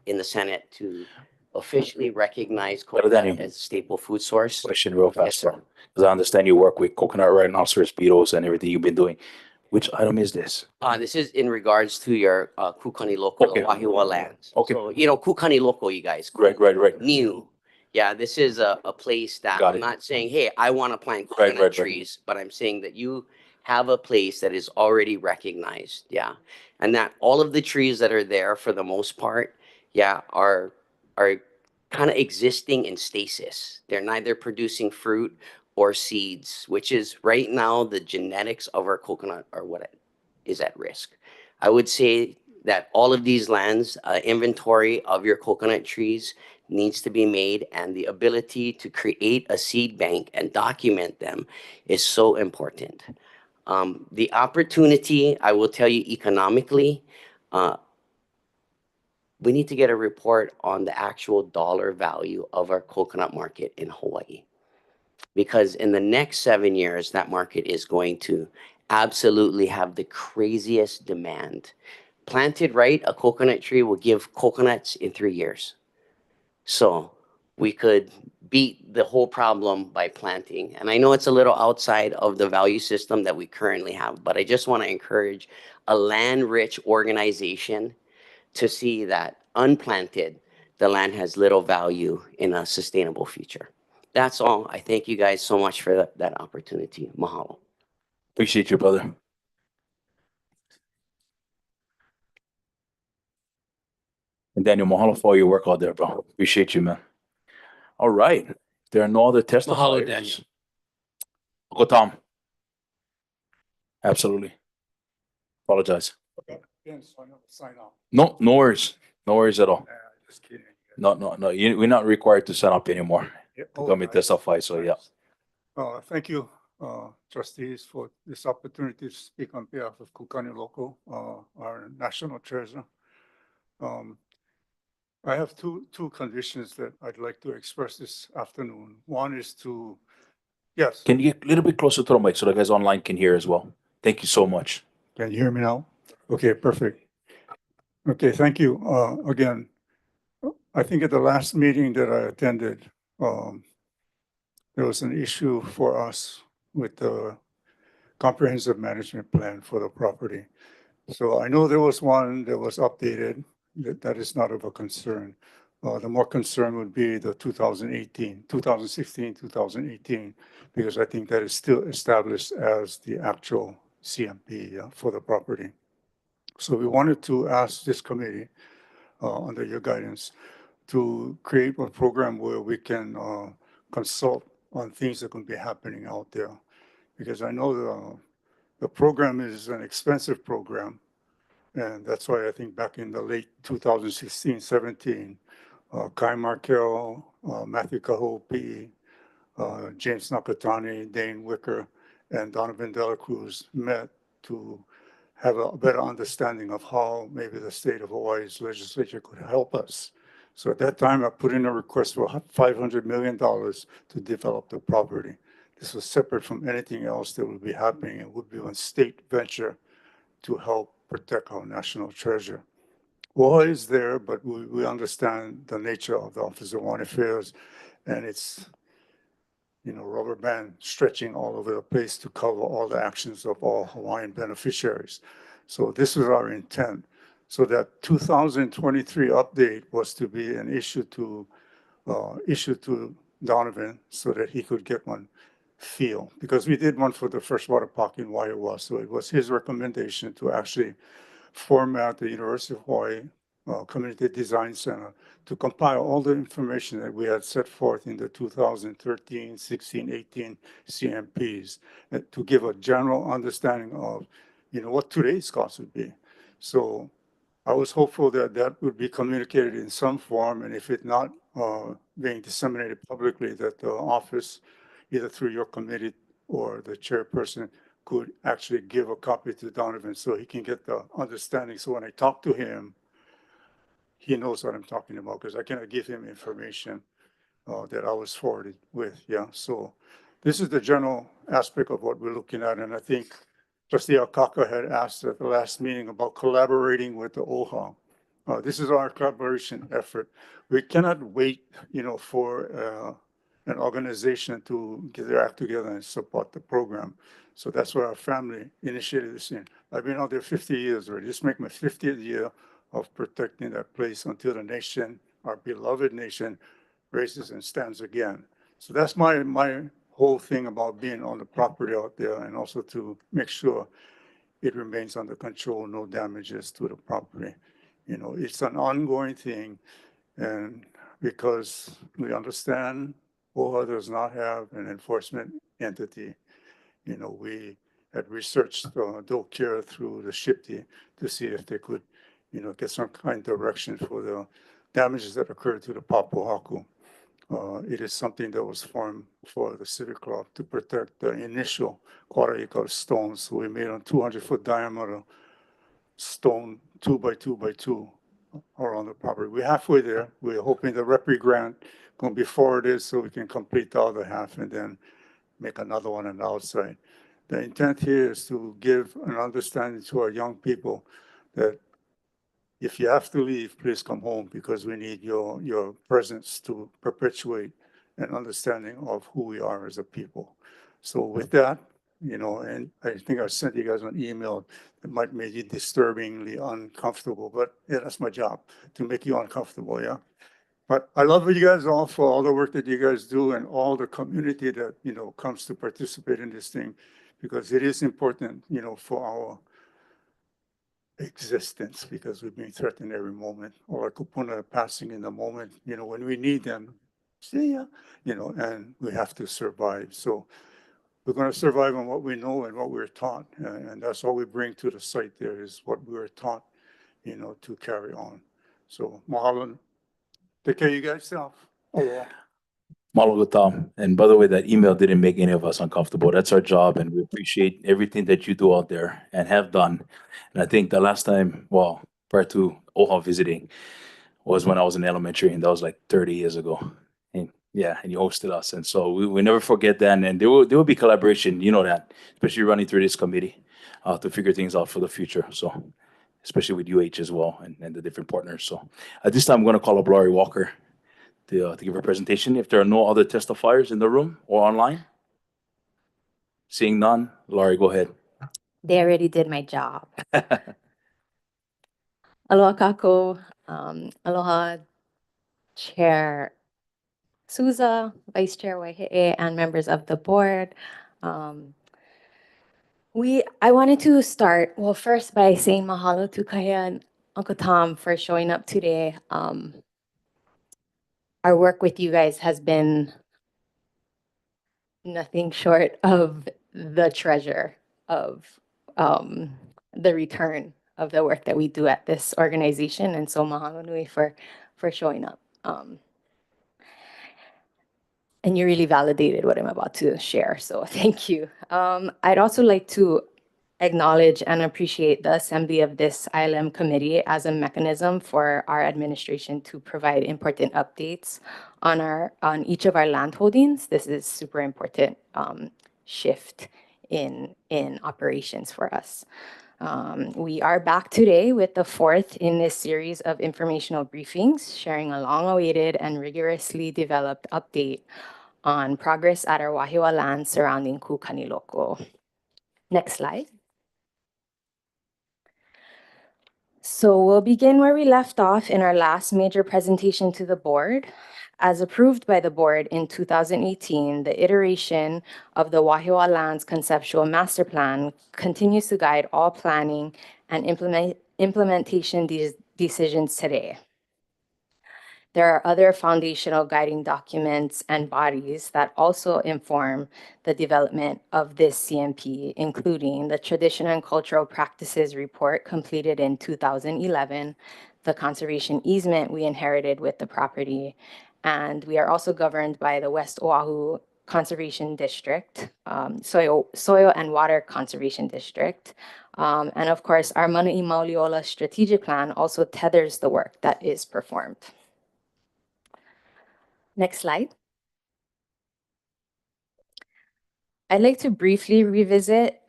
in the Senate to officially recognize coconut as a staple food source. Question real fast, Yes, sir. because I understand you work with coconut rhinoceros beetles and everything you've been doing. Which item is this? This is in regards to your Kūkaniloko, Okay. the Wahiawā lands. Okay. So, you know, Kūkaniloko, you guys. Right. New. Yeah, this is a place that Got I'm it. not saying, hey, I want to plant Right, coconut trees, but I'm saying that you have a place that is already recognized. Yeah. And that all of the trees that are there for the most part, yeah, are kind of existing in stasis. They're neither producing fruit or seeds, which is right now the genetics of our coconut are what is at risk. I would say that all of these lands, inventory of your coconut trees needs to be made, and the ability to create a seed bank and document them is so important. The opportunity, I will tell you economically, we need to get a report on the actual dollar value of our coconut market in Hawaii. Because in the next 7 years, that market is going to absolutely have the craziest demand. Planted right, a coconut tree will give coconuts in 3 years. So we could beat the whole problem by planting. And I know it's a little outside of the value system that we currently have, but I just want to encourage a land-rich organization to see that unplanted, the land has little value in a sustainable future. That's all. I thank you guys so much for that opportunity. Mahalo. Appreciate you, brother. And Daniel, mahalo for all your work out there, bro. Appreciate you, man. All right. There are no other testifiers. Mahalo, Daniel. Uncle Tom. Absolutely. Apologize. Okay. So I know to sign off. No, no worries. No worries at all. Just kidding. No. We're not required to sign up anymore Yeah, to oh, come and nice, testify. So yeah. nice. Thank you, trustees, for this opportunity to speak on behalf of Kūkaniloko, our national treasure. I have two conditions that I'd like to express this afternoon. One is to, yes. Can you get a little bit closer to the mic so the guys online can hear as well? Thank you so much. Can you hear me now? Okay, perfect. Okay, thank you. Again, I think at the last meeting that I attended, there was an issue for us with the comprehensive management plan for the property. So I know there was one that was updated. That is not of a concern. The more concern would be the 2016, 2018, because I think that is still established as the actual CMP for the property. So we wanted to ask this committee, under your guidance, to create a program where we can consult on things that can be happening out there. Because I know the program is an expensive program. And that's why I think back in the late 2016, 17, Kai Markel, Matthew Kahoʻopiʻi, James Nakatani, Dane Wicker, and Donovan Dela Cruz met to have a better understanding of how maybe the state of Hawaii's legislature could help us. So at that time, I put in a request for $500 million to develop the property. This was separate from anything else that would be happening. It would be a state venture to help protect our national treasure. OHA is there, but we understand the nature of the Office of Foreign Affairs, and it's, rubber band stretching all over the place to cover all the actions of all Hawaiian beneficiaries. So this is our intent. So that 2023 update was to be an issue to Donovan so that he could get one feel, because we did one for the freshwater park in Wahiawā. So it was his recommendation to actually format the University of Hawaii Community Design Center to compile all the information that we had set forth in the 2013, 16, 18 CMPs, to give a general understanding of, what today's cost would be. So I was hopeful that that would be communicated in some form, and if it's not being disseminated publicly, that the office, either through your committee or the chairperson, could actually give a copy to Donovan so he can get the understanding. So when I talk to him, he knows what I'm talking about, because I cannot give him information that I was forwarded with. Yeah. So this is the general aspect of what we're looking at. And I think Trustee Akaka had asked at the last meeting about collaborating with the OHA. This is our collaboration effort. We cannot wait, for an organization to get their act together and support the program. So that's where our family initiated this in. I've been out there 50 years already. This makes my 50th year of protecting that place until the nation, our beloved nation, raises and stands again. So that's my whole thing about being on the property out there, and also to make sure it remains under control, no damages to the property. It's an ongoing thing, and because we understand OHA does not have an enforcement entity, we had researched DOCARE through the SHIPTI to see if they could, get some kind of direction for the damages that occurred to the papohaku. It is something that was formed for the Civic Club to protect the initial quarter acre of stones. So we made a 200-foot diameter stone 2 by 2 by 2 around the property. We're halfway there. We're hoping the REPRI grant can be forwarded so we can complete the other half and then make another one on the outside. The intent here is to give an understanding to our young people that if you have to leave, please come home, because we need your presence to perpetuate an understanding of who we are as a people. So with that, and I think I sent you guys an email that might make you disturbingly uncomfortable, but yeah, that's my job, to make you uncomfortable, yeah? But I love you guys all for all the work that you guys do, and all the community that, comes to participate in this thing, because it is important, for our existence, because we're being threatened every moment, or our kupuna passing in the moment, when we need them, see ya, and we have to survive. So we're going to survive on what we know and what we're taught. And that's all we bring to the site there is what we were taught, you know, to carry on. So mahalo. Take care of you guys self. Mahalo Tom. And by the way, that email didn't make any of us uncomfortable. That's our job, and we appreciate everything that you do out there and have done. And I think the last time, well, prior to OHA visiting, was when I was in elementary, and that was like 30 years ago. And yeah, and you hosted us, and so we never forget that. And there will be collaboration, you know that, especially running through this committee to figure things out for the future. So especially with UH as well and the different partners. So at this time, I'm going to call up Laurie Walker to give a presentation. If there are no other testifiers in the room or online, seeing none, Laurie, go ahead. They already did my job. Aloha kako, aloha Chair Souza, Vice Chair Wahiawā, and members of the board. I wanted to start, well, first by saying mahalo to Kahea and Uncle Tom for showing up today. Our work with you guys has been nothing short of the treasure of the return of the work that we do at this organization. And so mahalo nui for showing up. And you really validated what I'm about to share, so thank you. I'd also like to acknowledge and appreciate the assembly of this ILM committee as a mechanism for our administration to provide important updates on each of our land holdings. This is super important shift in operations for us. We are back today with the fourth in this series of informational briefings, sharing a long-awaited and rigorously developed update on progress at our Wahiawā land surrounding Kūkaniloko. Next slide. So we'll begin where we left off in our last major presentation to the board. As approved by the board in 2018, the iteration of the Wahiawā Land's conceptual master plan continues to guide all planning and implementation decisions today. There are other foundational guiding documents and bodies that also inform the development of this CMP, including the Traditional and Cultural Practices Report completed in 2011, the conservation easement we inherited with the property, and we are also governed by the West Oahu Conservation District, Soil and Water Conservation District, and of course, our Manaʻi Mauliola strategic plan also tethers the work that is performed. Next slide. I'd like to briefly revisit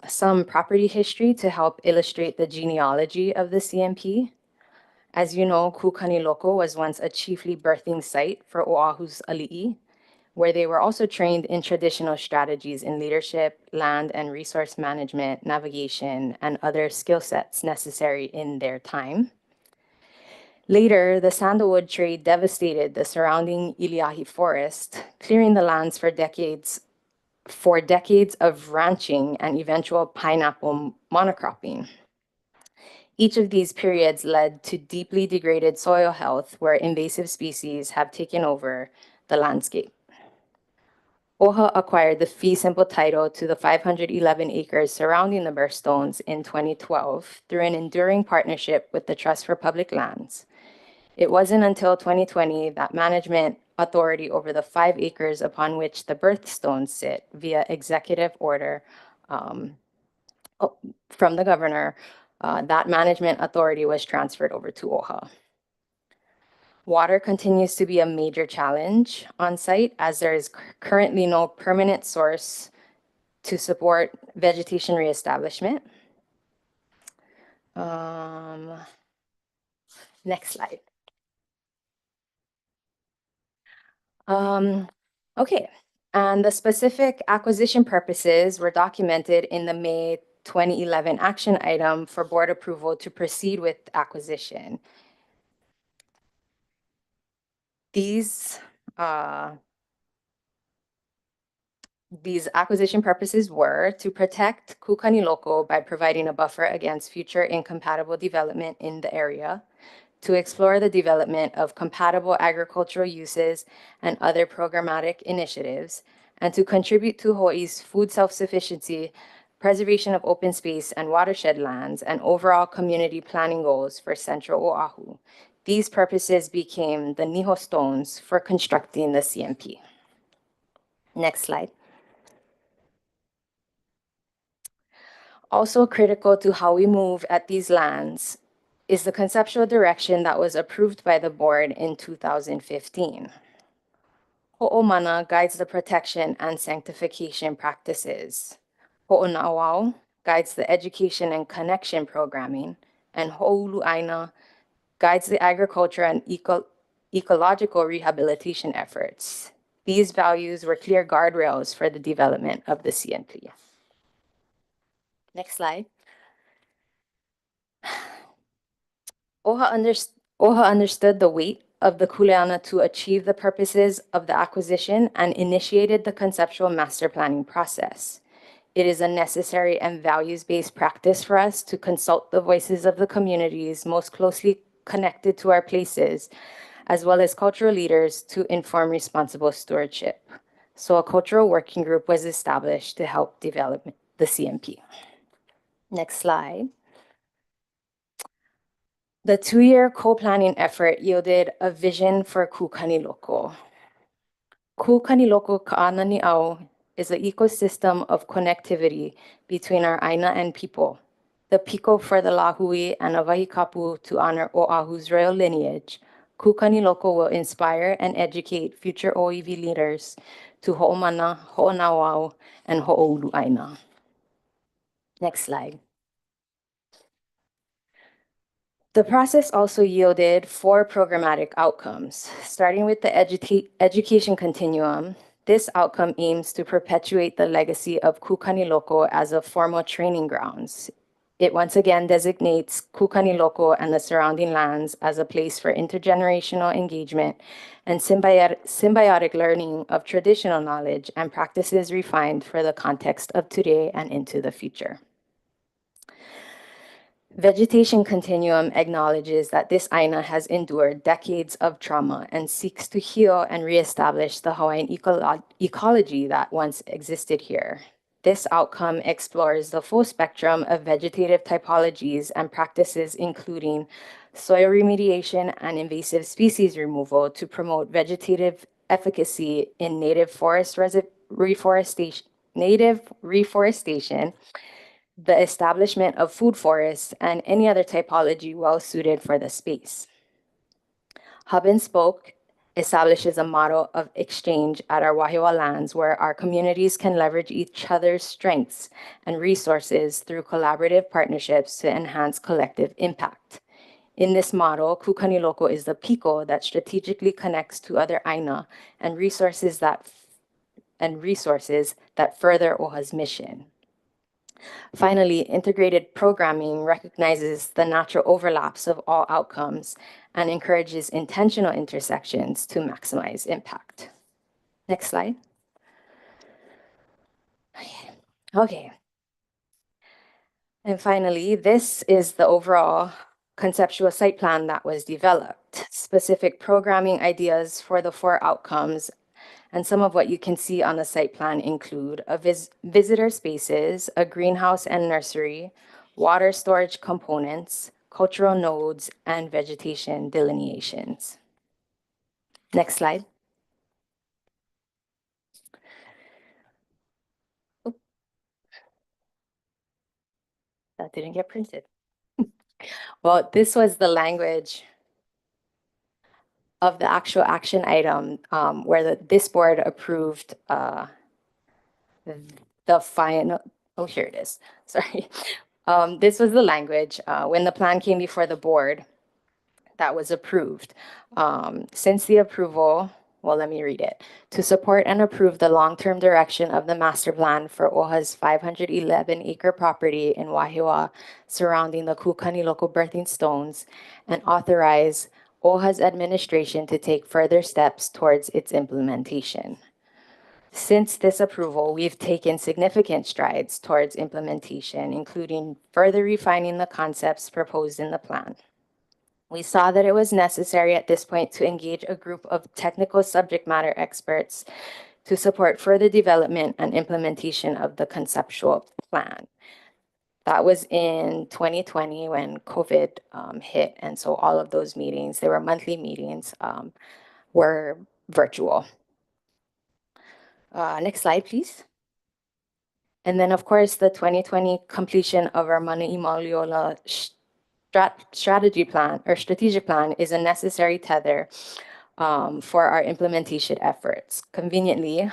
some property history to help illustrate the genealogy of the CMP. As you know, Kūkaniloko was once a chiefly birthing site for Oahu's ali'i, where they were also trained in traditional strategies in leadership, land and resource management, navigation, and other skill sets necessary in their time. Later, the sandalwood trade devastated the surrounding Iliahi forest, clearing the lands for decades of ranching and eventual pineapple monocropping. Each of these periods led to deeply degraded soil health where invasive species have taken over the landscape. OHA acquired the fee simple title to the 511 acres surrounding the birthstones in 2012 through an enduring partnership with the Trust for Public Lands. It wasn't until 2020 that management authority over the 5 acres upon which the birthstones sit via executive order from the governor, that management authority was transferred over to OHA. Water continues to be a major challenge on site as there is currently no permanent source to support vegetation reestablishment. Next slide. Okay, and the specific acquisition purposes were documented in the May 2011 action item for board approval to proceed with acquisition. These acquisition purposes were to protect Kūkaniloko by providing a buffer against future incompatible development in the area, to explore the development of compatible agricultural uses and other programmatic initiatives, and to contribute to Hawaii's food self-sufficiency, preservation of open space and watershed lands, and overall community planning goals for Central Oahu. These purposes became the Niho stones for constructing the CMP. Next slide. Also critical to how we move at these lands is the conceptual direction that was approved by the board in 2015. Ho'omana guides the protection and sanctification practices. Ho'onauau guides the education and connection programming, and Ho'olu'aina guides the agriculture and ecological rehabilitation efforts. These values were clear guardrails for the development of the CNP. Next slide. OHA understood the weight of the kuleana to achieve the purposes of the acquisition and initiated the conceptual master planning process. It is a necessary and values-based practice for us to consult the voices of the communities most closely connected to our places, as well as cultural leaders to inform responsible stewardship. So a cultural working group was established to help develop the CMP. Next slide. The 2-year co-planning effort yielded a vision for Kūkaniloko. Kūkaniloko Ka'anani'au is an ecosystem of connectivity between our Aina and people. The piko for the lahui and a wahikapu to honor Oahu's royal lineage. Kūkaniloko will inspire and educate future OEV leaders to ho'omana, ho'onauau, and ho'olu'aina. Next slide. The process also yielded 4 programmatic outcomes. Starting with the education continuum, this outcome aims to perpetuate the legacy of Kūkaniloko as a formal training grounds. It once again designates Kūkaniloko and the surrounding lands as a place for intergenerational engagement and symbiotic learning of traditional knowledge and practices refined for the context of today and into the future. Vegetation continuum acknowledges that this Aina has endured decades of trauma and seeks to heal and reestablish the Hawaiian ecology that once existed here. This outcome explores the full spectrum of vegetative typologies and practices, including soil remediation and invasive species removal to promote vegetative efficacy in native reforestation, the establishment of food forests, and any other typology well suited for the space. Hub and Spoke establishes a model of exchange at our Wahiawā lands where our communities can leverage each other's strengths and resources through collaborative partnerships to enhance collective impact. In this model, Kūkaniloko is the piko that strategically connects to other Aina and resources that further OHA's mission. Finally, integrated programming recognizes the natural overlaps of all outcomes and encourages intentional intersections to maximize impact. Next slide. Okay. And finally, this is the overall conceptual site plan that was developed. Specific programming ideas for the 4 outcomes and some of what you can see on the site plan include visitor spaces, a greenhouse and nursery, water storage components, cultural nodes, and vegetation delineations. Next slide. Oop. That didn't get printed. Well, this was the language of the actual action item where this board approved the final, oh, here it is, sorry. This was the language when the plan came before the board that was approved. Since the approval, well, let me read it. To support and approve the long-term direction of the master plan for OHA's 511-acre property in Wahiawā surrounding the Kūkaniloko birthing stones and authorize OHA's administration to take further steps towards its implementation. Since this approval, we've taken significant strides towards implementation, including further refining the concepts proposed in the plan. We saw that it was necessary at this point to engage a group of technical subject matter experts to support further development and implementation of the conceptual plan. That was in 2020 when COVID hit. And so all of those meetings, they were monthly meetings, were virtual. Next slide, please. And then, of course, the 2020 completion of our Manaʻi Mauliola strategic plan is a necessary tether for our implementation efforts. Conveniently,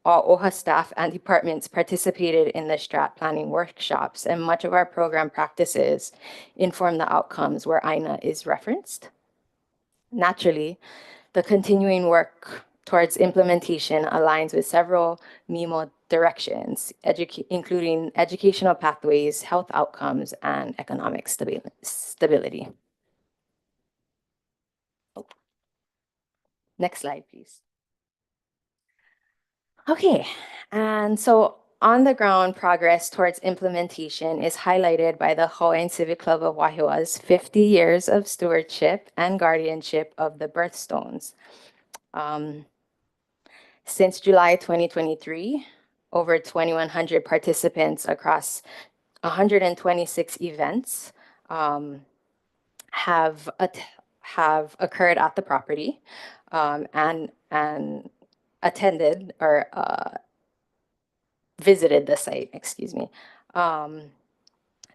all OHA staff and departments participated in the strat planning workshops, and much of our program practices inform the outcomes where INA is referenced. Naturally, the continuing work towards implementation aligns with several MIMO directions, including educational pathways, health outcomes, and economic stability. Oh. Next slide, please. Okay, and so on the ground progress towards implementation is highlighted by the Hawaiian Civic Club of Wahiawā's 50 years of stewardship and guardianship of the birthstones. Since July 2023, over 2,100 participants across 126 events have occurred at the property and attended or visited the site, excuse me,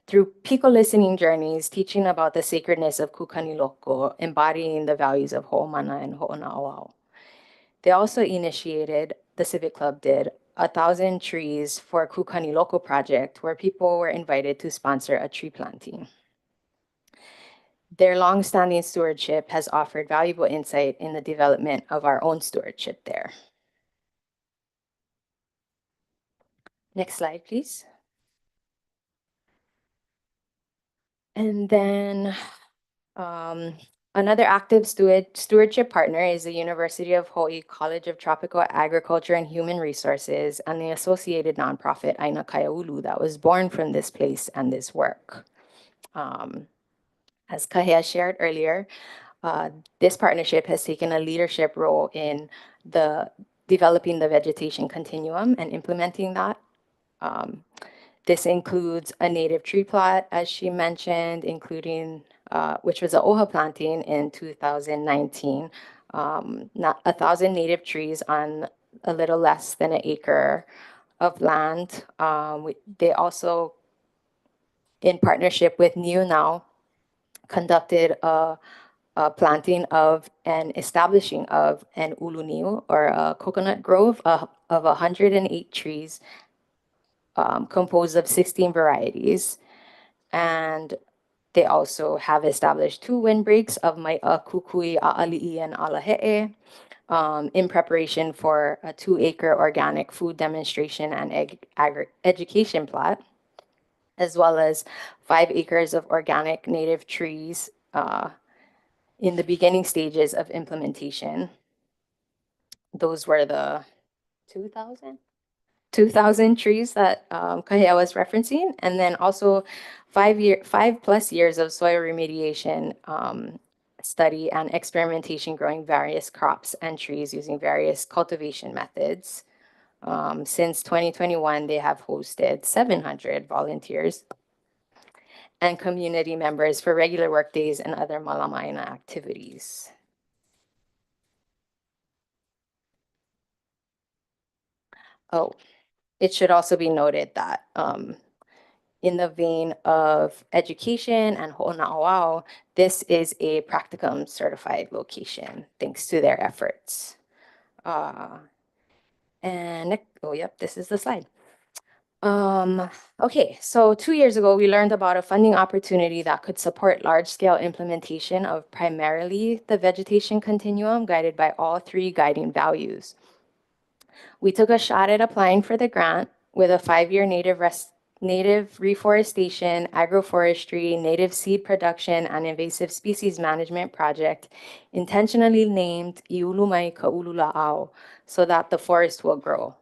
through Piko listening journeys, teaching about the sacredness of Kūkaniloko, embodying the values of Ho'omana and Ho'ona'auao. They also initiated, the Civic Club did, 1,000 trees for Kūkaniloko project, where people were invited to sponsor a tree planting. Their longstanding stewardship has offered valuable insight in the development of our own stewardship there. Next slide, please. And then another active stewardship partner is the University of Hawaii College of Tropical Agriculture and Human Resources and the associated nonprofit Aina Kaiaulu that was born from this place and this work. As Kahea shared earlier, this partnership has taken a leadership role in developing the vegetation continuum and implementing that. This includes a native tree plot, as she mentioned, including, which was an OHA planting in 2019, 1,000 native trees on a little less than an acre of land. They also, in partnership with Niu Now, conducted a planting of and establishing of an uluniu, or a coconut grove of 108 trees, composed of 16 varieties. And they also have established 2 windbreaks of Mai'a, Kukui, A'ali'i, and Alahe'e in preparation for a 2-acre organic food demonstration and education plot, as well as 5 acres of organic native trees in the beginning stages of implementation. Those were the 2,000 trees that Kahea was referencing, and then also 5+ years of soil remediation study and experimentation growing various crops and trees using various cultivation methods. Since 2021, they have hosted 700 volunteers and community members for regular work days and other Malamaina activities. Oh, it should also be noted that in the vein of education and Ho'ona'auao, this is a practicum certified location, thanks to their efforts. And, oh, yep, this is the slide. Okay, so 2 years ago, we learned about a funding opportunity that could support large-scale implementation of primarily the vegetation continuum, guided by all 3 guiding values. We took a shot at applying for the grant with a 5-year native reforestation, agroforestry, native seed production, and invasive species management project, intentionally named Iulumai Ka'ulula'au, so that the forest will grow.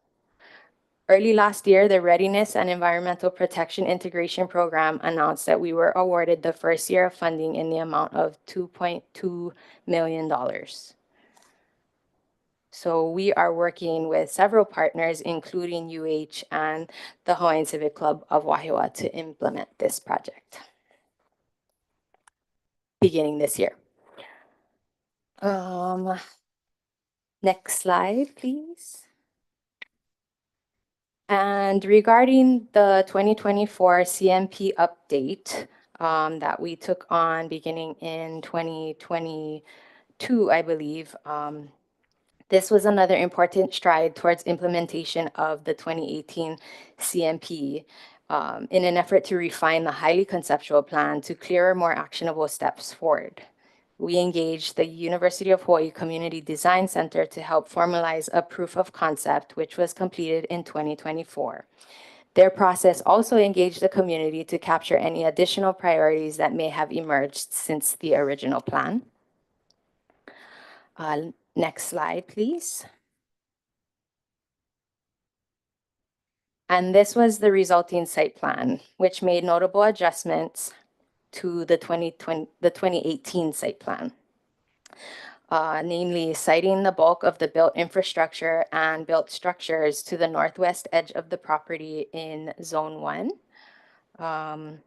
Early last year, the Readiness and Environmental Protection Integration Program announced that we were awarded the first year of funding in the amount of $2.2 million. So we are working with several partners, including UH and the Hawaiian Civic Club of Wahiawā, to implement this project beginning this year. Next slide, please. And regarding the 2024 CMP update that we took on beginning in 2022, I believe, this was another important stride towards implementation of the 2018 CMP in an effort to refine the highly conceptual plan to clearer, more actionable steps forward. We engaged the University of Hawaii Community Design Center to help formalize a proof of concept, which was completed in 2024. Their process also engaged the community to capture any additional priorities that may have emerged since the original plan. Next slide, please. And this was the resulting site plan, which made notable adjustments to the 2018 site plan. Namely citing the bulk of the built infrastructure and built structures to the northwest edge of the property in Zone 1,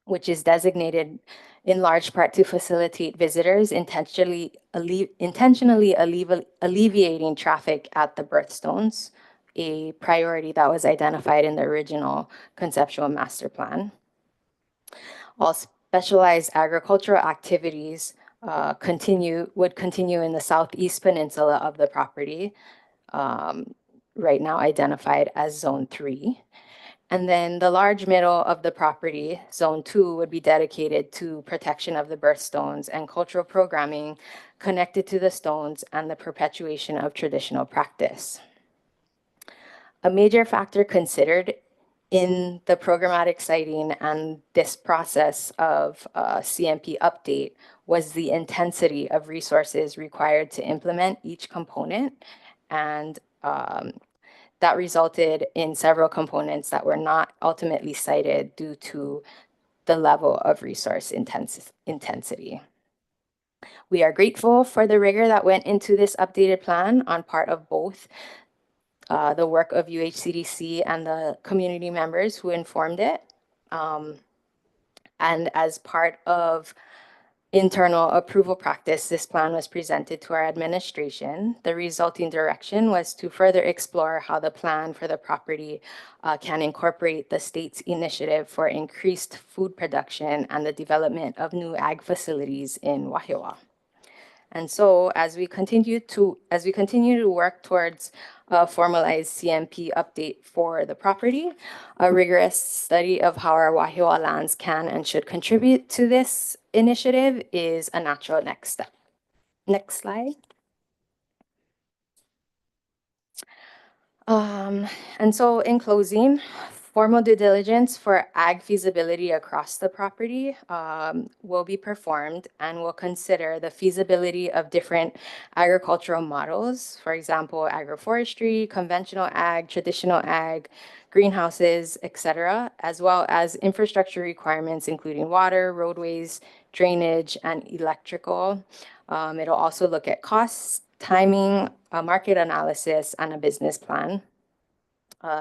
which is designated in large part to facilitate visitors, intentionally alleviating traffic at the birthstones, a priority that was identified in the original conceptual master plan. All specialized agricultural activities would continue in the southeast peninsula of the property, right now identified as Zone 3. And then the large middle of the property, Zone 2, would be dedicated to protection of the birthstones and cultural programming connected to the stones and the perpetuation of traditional practice. A major factor considered in the programmatic siting and this process of CMP update was the intensity of resources required to implement each component, and that resulted in several components that were not ultimately cited due to the level of resource intensity. We are grateful for the rigor that went into this updated plan on part of both the work of UHCDC and the community members who informed it. And as part of internal approval practice, this plan was presented to our administration. The resulting direction was to further explore how the plan for the property can incorporate the state's initiative for increased food production and the development of new ag facilities in Wahiawā. And so as we continue to work towards a formalized CMP update for the property, a rigorous study of how our Wahiawā lands can and should contribute to this initiative is a natural next step. Next slide. And so in closing, formal due diligence for ag feasibility across the property will be performed and will consider the feasibility of different agricultural models, for example, agroforestry, conventional ag, traditional ag, greenhouses, etc., as well as infrastructure requirements, including water, roadways, drainage, and electrical. It'll also look at costs, timing, a market analysis, and a business plan.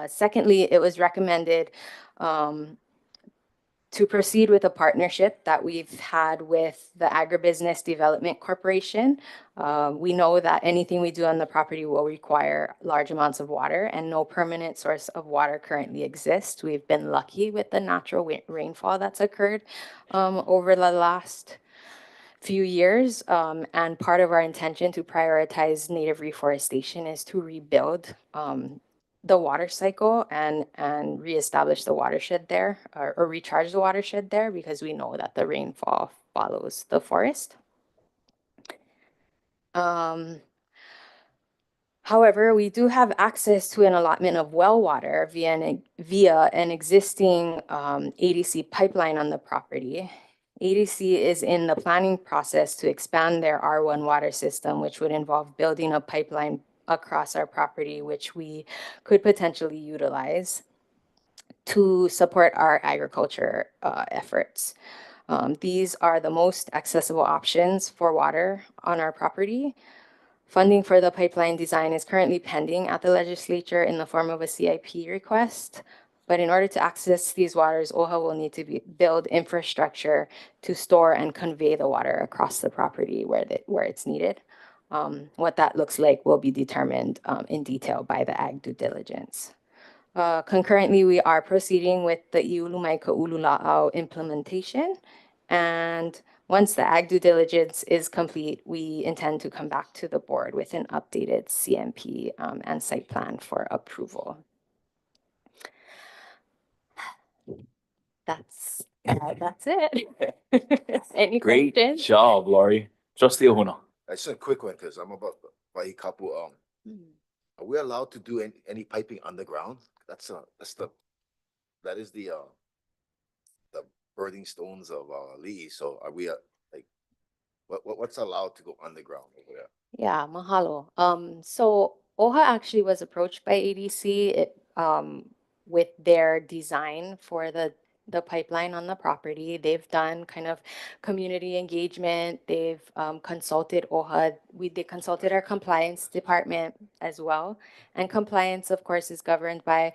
Secondly, it was recommended to proceed with a partnership that we've had with the Agribusiness Development Corporation. We know that anything we do on the property will require large amounts of water, and no permanent source of water currently exists. We've been lucky with the natural rainfall that's occurred over the last few years, and part of our intention to prioritize native reforestation is to rebuild the water cycle and reestablish the watershed there, or recharge the watershed there, because we know that the rainfall follows the forest. However, we do have access to an allotment of well water via an existing ADC pipeline on the property. ADC is in the planning process to expand their R1 water system, which would involve building a pipeline across our property, which we could potentially utilize to support our agriculture efforts. These are the most accessible options for water on our property. Funding for the pipeline design is currently pending at the legislature in the form of a CIP request. But in order to access these waters, OHA will need to build infrastructure to store and convey the water across the property where it's needed. What that looks like will be determined in detail by the ag due diligence. Concurrently, we are proceeding with the Iulumai Ka'ulula'au implementation. And once the ag due diligence is complete, we intend to come back to the board with an updated CMP and site plan for approval. That's it. Any Great questions? job, Laurie. Trustee Ohuna. Just a quick one, because I'm about Wahikapu. Are we allowed to do any piping underground? That is the birthing stones of Lee. So are we like what's allowed to go underground over there? Yeah, mahalo. So OHA actually was approached by ADC with their design for the pipeline on the property. They've done kind of community engagement. They've consulted OHA. They consulted our compliance department as well. And compliance, of course, is governed by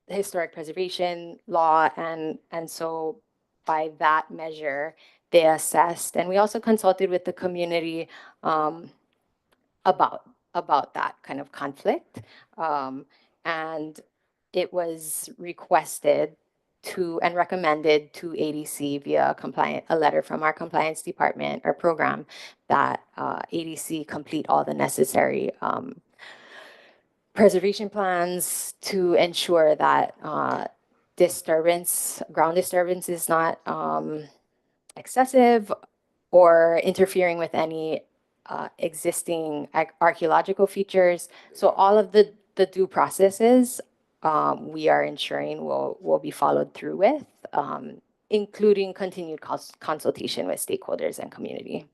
historic preservation law. And so by that measure, they assessed. And we also consulted with the community about that kind of conflict. And it was requested to and recommended to ADC via a letter from our compliance department or program that ADC complete all the necessary preservation plans to ensure that ground disturbance is not excessive or interfering with any existing archaeological features. So all of the due processes we are ensuring will be followed through with, including continued consultation with stakeholders and community.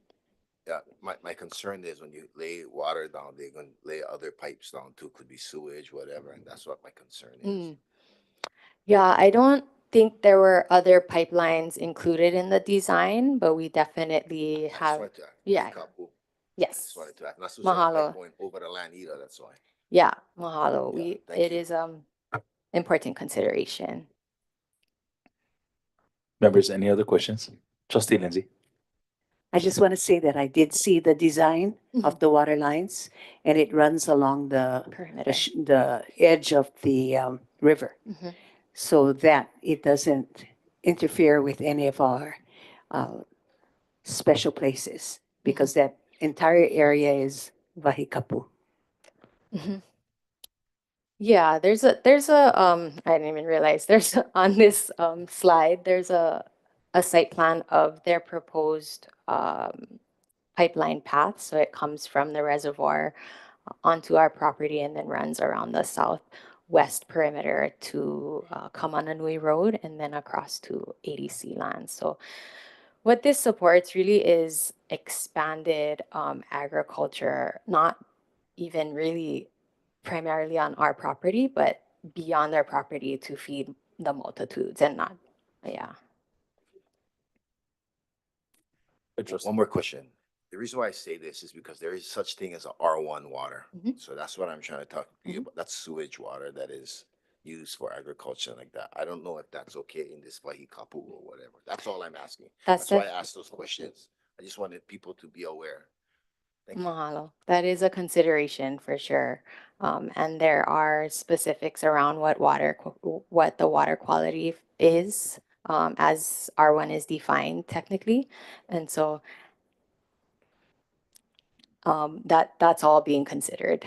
Yeah, my concern is when you lay water down, they're going to lay other pipes down too. Could be sewage, whatever, and that's what my concern is. Yeah, I don't think there were other pipelines included in the design, but we definitely have. Yeah. Yes. Just wanted to ask. Not so Mahalo. going over the land either. That's why. Yeah, mahalo. Yeah, It is important consideration. Members, any other questions? Trustee Lindsay. I just want to say that I did see the design of the water lines, and it runs along the edge of the river, so that it doesn't interfere with any of our special places, because that entire area is Wahikapu. Yeah, there's a I didn't even realize on this slide there's a site plan of their proposed pipeline path. So it comes from the reservoir onto our property and then runs around the southwest perimeter to Kamananui Road and then across to ADC land. So what this supports really is expanded agriculture, not even really primarily on our property, but beyond our property to feed the multitudes and not, yeah. One more question. The reason why I say this is because there is such thing as a R1 water. So that's what I'm trying to talk to you about. That's sewage water that is used for agriculture like that. I don't know if that's okay in this Wahikapu or whatever. That's all I'm asking. That's why I asked those questions. I just wanted people to be aware. Thank you. Mahalo. That is a consideration for sure. And there are specifics around what the water quality is, as R1 is defined technically. And so that's all being considered.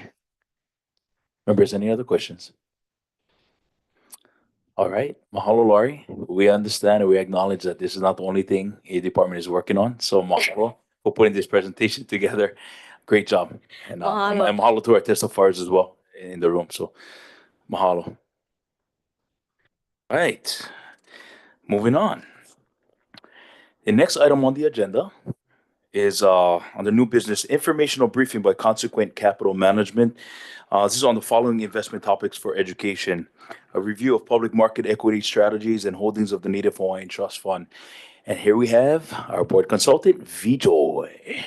Members, any other questions? All right, mahalo, Laurie. We understand and we acknowledge that this is not the only thing a department is working on. So mahalo for putting this presentation together. Great job. And mahalo to our testifiers as well in the room. So mahalo. All right, moving on. The next item on the agenda is under new business, informational briefing by Consequent Capital Management. This is on the following investment topics for education: a review of public market equity strategies and holdings of the Native Hawaiian Trust Fund. And here we have our board consultant, Vjoy.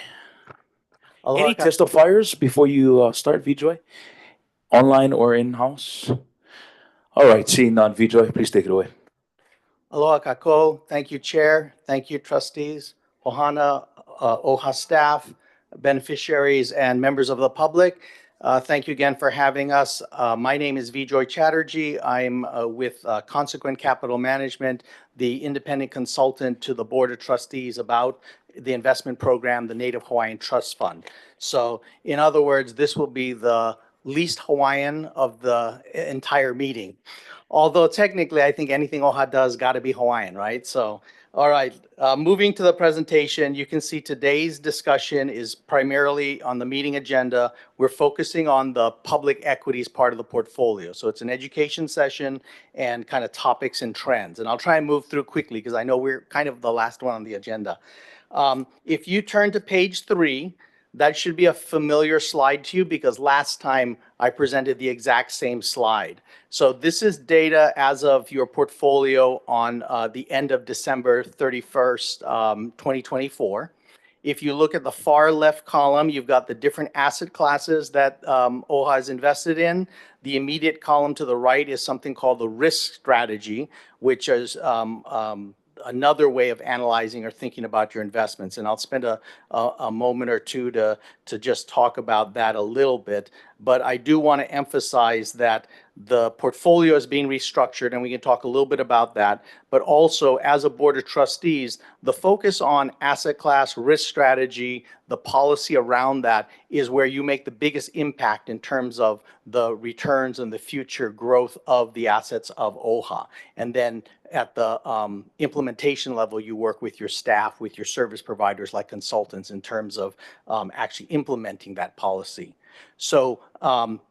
Any testifiers before you start, Vjoy? Online or in-house? All right, seeing none, Vjoy, please take it away. Aloha kako. Thank you, Chair. Thank you, trustees, Ohana, OHA staff, beneficiaries, and members of the public. Thank you again for having us. My name is Vjoy Chatterjee. I'm with Consequent Capital Management, the independent consultant to the Board of Trustees about the investment program, the Native Hawaiian Trust Fund. So in other words, this will be the least Hawaiian of the entire meeting. Although technically, I think anything OHA does got to be Hawaiian, right? So, all right, moving to the presentation, you can see today's discussion is primarily on the meeting agenda. We're focusing on the public equities part of the portfolio. So it's an education session and kind of topics and trends. And I'll try and move through quickly because I know we're kind of the last one on the agenda. If you turn to page 3, that should be a familiar slide to you because last time I presented the exact same slide. So this is data as of your portfolio on the end of December 31st, 2024. If you look at the far left column, you've got the different asset classes that OHA is invested in. The immediate column to the right is something called the risk strategy, which is another way of analyzing or thinking about your investments. And I'll spend a moment or two to just talk about that a little bit. But I do want to emphasize that the portfolio is being restructured, and we can talk a little bit about that. But also, as a board of trustees, the focus on asset class, risk strategy, the policy around that is where you make the biggest impact in terms of the returns and the future growth of the assets of OHA. And then at the implementation level, you work with your staff, with your service providers like consultants in terms of actually implementing that policy. So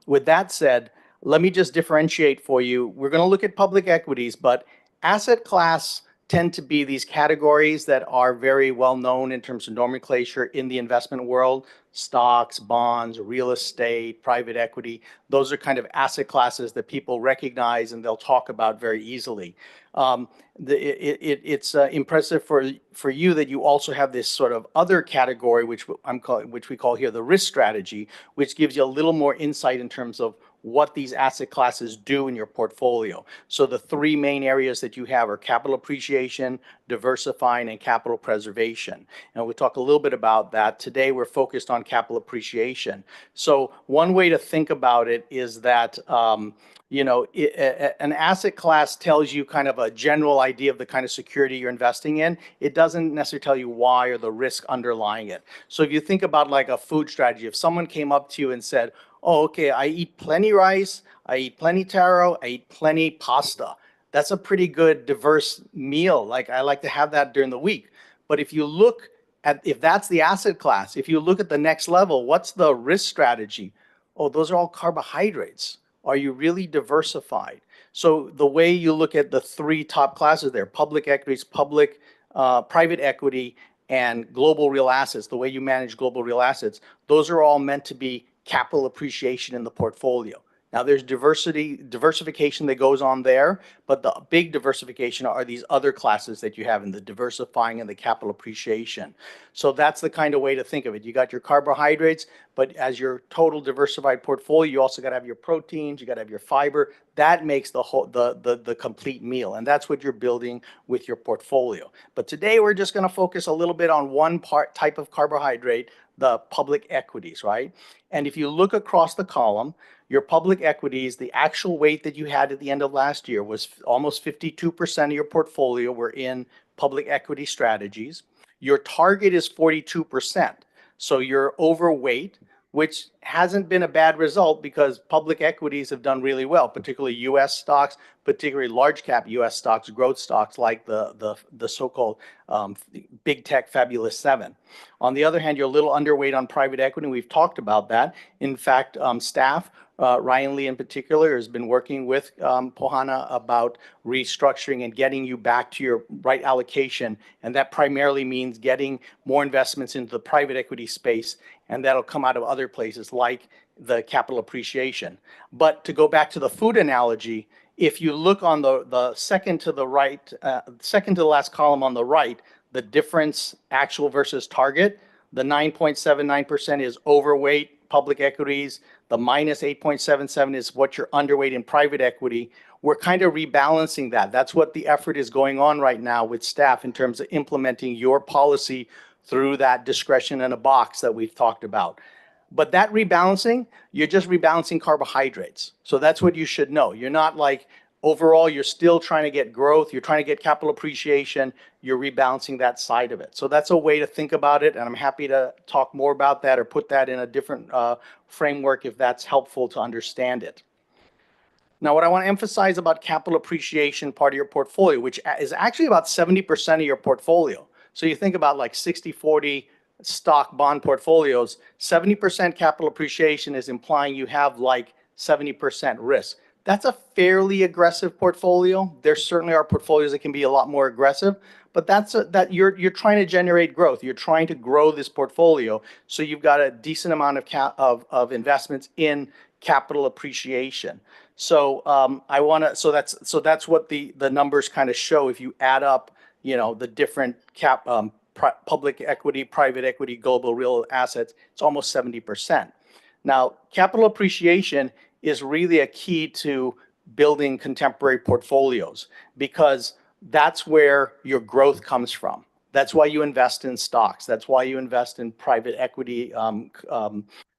with that said, let me just differentiate for you. We're going to look at public equities, but asset class tend to be these categories that are very well known in terms of nomenclature in the investment world: stocks, bonds, real estate, private equity. Those are kind of asset classes that people recognize and they'll talk about very easily. It's impressive for you that you also have this sort of other category, which we call here the risk strategy, which gives you a little more insight in terms of what these asset classes do in your portfolio. So the 3 main areas that you have are capital appreciation, diversifying, and capital preservation. And we'll talk a little bit about that. Today, we're focused on capital appreciation. So one way to think about it is that you know, an asset class tells you kind of a general idea of the kind of security you're investing in. It doesn't necessarily tell you why or the risk underlying it. So if you think about like a food strategy, if someone came up to you and said, oh, okay, I eat plenty rice, I eat plenty taro, I eat plenty pasta. That's a pretty good diverse meal. Like I like to have that during the week. But if you look at, if that's the asset class, if you look at the next level, what's the risk strategy? Oh, those are all carbohydrates. Are you really diversified? So the way you look at the 3 top classes there, public equities, private equity, and global real assets, the way you manage global real assets, those are all meant to be capital appreciation in the portfolio. Now there's diversification that goes on there, but the big diversification are these other classes that you have in the diversifying and the capital appreciation. So that's the kind of way to think of it. You got your carbohydrates, but as your total diversified portfolio, you also got to have your proteins, you got to have your fiber. That makes the whole the complete meal, and that's what you're building with your portfolio. But today we're just going to focus a little bit on one type of carbohydrate, the public equities, right? And if you look across the column, your public equities, the actual weight that you had at the end of last year was almost 52% of your portfolio were in public equity strategies. Your target is 42%. So you're overweight, which hasn't been a bad result because public equities have done really well, particularly US stocks, particularly large cap US stocks, growth stocks like the so-called big tech fabulous 7. On the other hand, you're a little underweight on private equity. And we've talked about that. In fact, staff, Ryan Lee in particular, has been working with Pohana about restructuring and getting you back to your right allocation. And that primarily means getting more investments into the private equity space. And that'll come out of other places like the capital appreciation. But to go back to the food analogy, if you look on the second to the right, second to the last column on the right, the difference actual versus target, The 9.79% is overweight public equities. The minus 8.77 is what you're underweight in private equity. We're kind of rebalancing that. That's what the effort is going on right now with staff in terms of implementing your policy through that discretion in a box that we've talked about. But that rebalancing, you're just rebalancing carbohydrates. So that's what you should know. You're not like, overall, you're still trying to get growth. You're trying to get capital appreciation. You're rebalancing that side of it. So that's a way to think about it. And I'm happy to talk more about that or put that in a different framework if that's helpful to understand it. Now, what I want to emphasize about capital appreciation part of your portfolio, which is actually about 70% of your portfolio. So you think about like 60-40 stock bond portfolios, 70% capital appreciation is implying you have like 70% risk. That's a fairly aggressive portfolio. There certainly are portfolios that can be a lot more aggressive, but that you're trying to generate growth. You're trying to grow this portfolio, so you've got a decent amount of investments in capital appreciation. So so that's what the numbers kind of show. If you add up, the different public equity, private equity, global real assets, it's almost 70%. Now, capital appreciation is really a key to building contemporary portfolios because that's where your growth comes from. That's why you invest in stocks. That's why you invest in private equity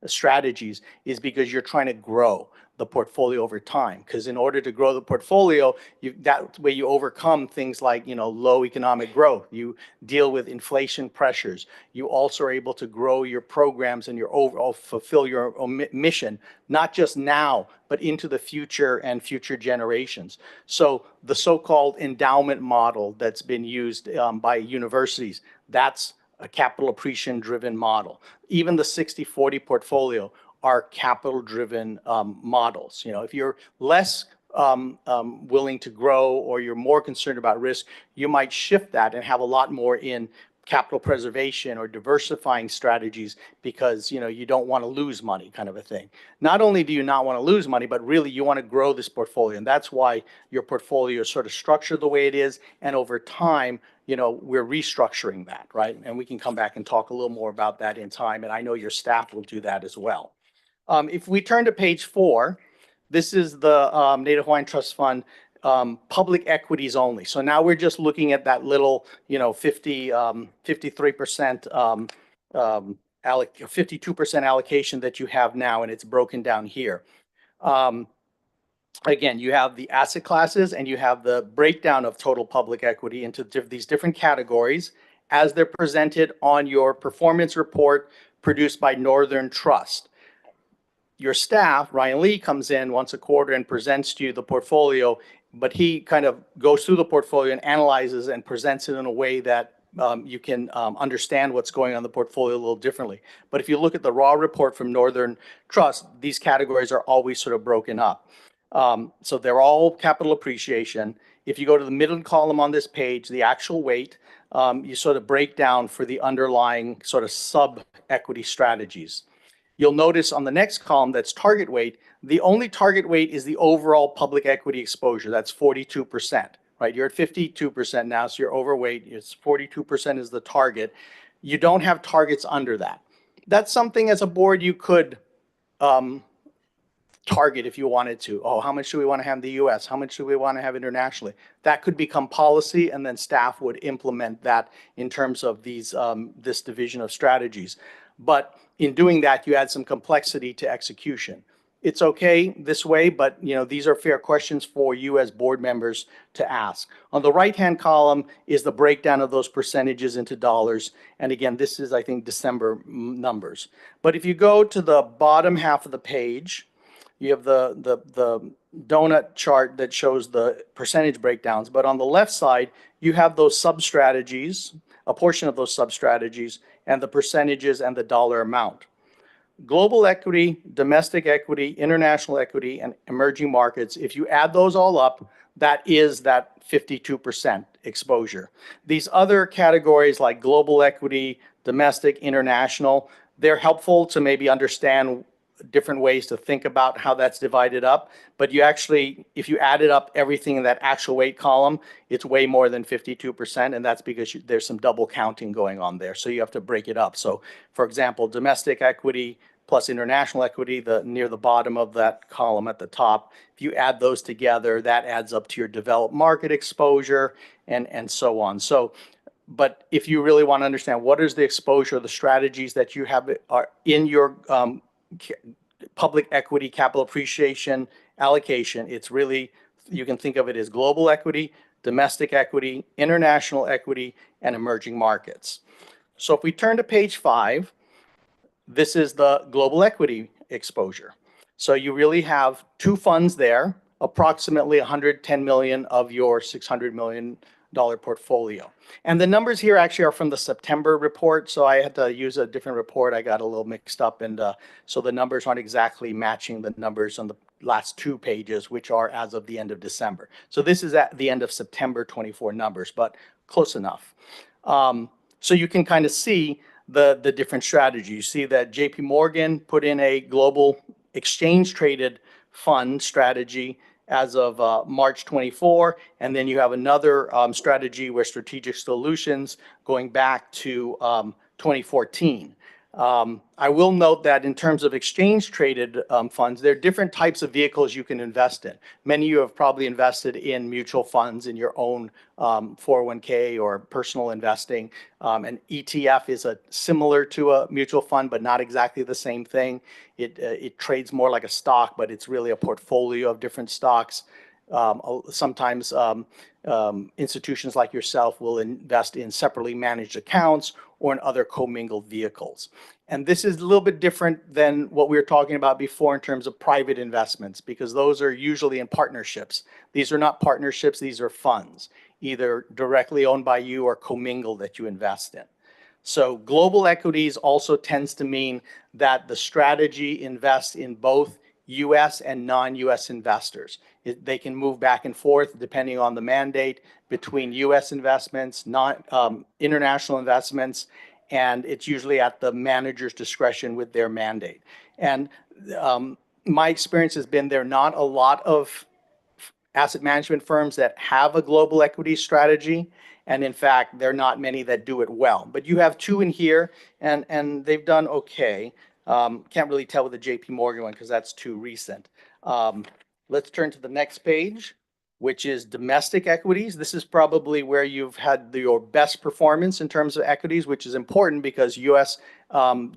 strategies, is because you're trying to grow the portfolio over time. Because in order to grow the portfolio, that way you overcome things like low economic growth. You deal with inflation pressures. You also are able to grow your programs and your overall fulfill your mission, not just now, but into the future and future generations. So the so-called endowment model that's been used by universities, that's a capital appreciation driven model. Even the 60-40 portfolio are capital driven models. If you're less willing to grow or you're more concerned about risk, you might shift that and have a lot more in capital preservation or diversifying strategies because you don't want to lose money, kind of a thing. Not only do you not want to lose money, but really you want to grow this portfolio, and that's why your portfolio is sort of structured the way it is, and over time we're restructuring that, right? And we can come back and talk a little more about that in time, and I know your staff will do that as well. If we turn to page 4, this is the Native Hawaiian Trust Fund public equities only. So now we're just looking at that little, 53%, 52% allocation that you have now, and it's broken down here. Again, you have the asset classes and you have the breakdown of total public equity into these different categories as they're presented on your performance report produced by Northern Trust. Your staff, Ryan Lee, comes in once a quarter and presents to you the portfolio, but he kind of goes through the portfolio and analyzes and presents it in a way that you can understand what's going on in the portfolio a little differently. But if you look at the raw report from Northern Trust, these categories are always sort of broken up. So they're all capital appreciation. If you go to the middle column on this page, the actual weight, you sort of break down for the underlying sort of sub-equity strategies. You'll notice on the next column that's target weight, the only target weight is the overall public equity exposure. That's 42%, right? You're at 52% now, so you're overweight. It's 42% is the target. You don't have targets under that. That's something as a board you could target if you wanted to. Oh, how much do we want to have in the US? How much do we want to have internationally? That could become policy, and then staff would implement that in terms of these this division of strategies. But in doing that, you add some complexity to execution. It's okay this way, but these are fair questions for you as board members to ask. On the right-hand column is the breakdown of those percentages into dollars. And again, this is, I think, December numbers. But if you go to the bottom half of the page, you have the donut chart that shows the percentage breakdowns. But on the left side, you have those sub-strategies, a portion of those sub-strategies, and the percentages and the dollar amount. Global equity, domestic equity, international equity, and emerging markets, if you add those all up, that is that 52% exposure. These other categories like global equity, domestic, international, they're helpful to maybe understand different ways to think about how that's divided up. But you actually, if you added up everything in that actual weight column, it's way more than 52%. And that's because there's some double counting going on there. So you have to break it up. So for example, domestic equity plus international equity, near the bottom of that column at the top, if you add those together, that adds up to your developed market exposure and so on. So, but if you really want to understand what is the exposure, the strategies that you have are in your public equity capital appreciation allocation, it's really, you can think of it as global equity, domestic equity, international equity, and emerging markets. So if we turn to page 5, this is the global equity exposure. So you really have 2 funds there, approximately 110 million of your $600 million portfolio. And the numbers here actually are from the September report. So I had to use a different report. I got a little mixed up. And so the numbers aren't exactly matching the numbers on the last 2 pages, which are as of the end of December. So this is at the end of September 24 numbers, but close enough. So you can kind of see the different strategies. You see that JP Morgan put in a global exchange traded fund strategy as of March 24. And then you have another strategy where Strategic Solutions going back to 2014. I will note that in terms of exchange traded funds, there are different types of vehicles you can invest in. Many of you have probably invested in mutual funds in your own 401k or personal investing. An ETF is similar to a mutual fund, but not exactly the same thing. It trades more like a stock, but it's really a portfolio of different stocks. Sometimes institutions like yourself will invest in separately managed accounts or in other commingled vehicles. And this is a little bit different than what we were talking about before in terms of private investments, because those are usually in partnerships. These are not partnerships, these are funds, either directly owned by you or commingled that you invest in. So global equities also tends to mean that the strategy invests in both US and non-US investors. They can move back and forth depending on the mandate between US investments, international investments, and it's usually at the manager's discretion with their mandate. And my experience has been there are not a lot of asset management firms that have a global equity strategy. And in fact, there are not many that do it well. But you have 2 in here, and they've done okay. Can't really tell with the JP Morgan one because that's too recent. Let's turn to the next page, which is domestic equities. This is probably where you've had your best performance in terms of equities, which is important because US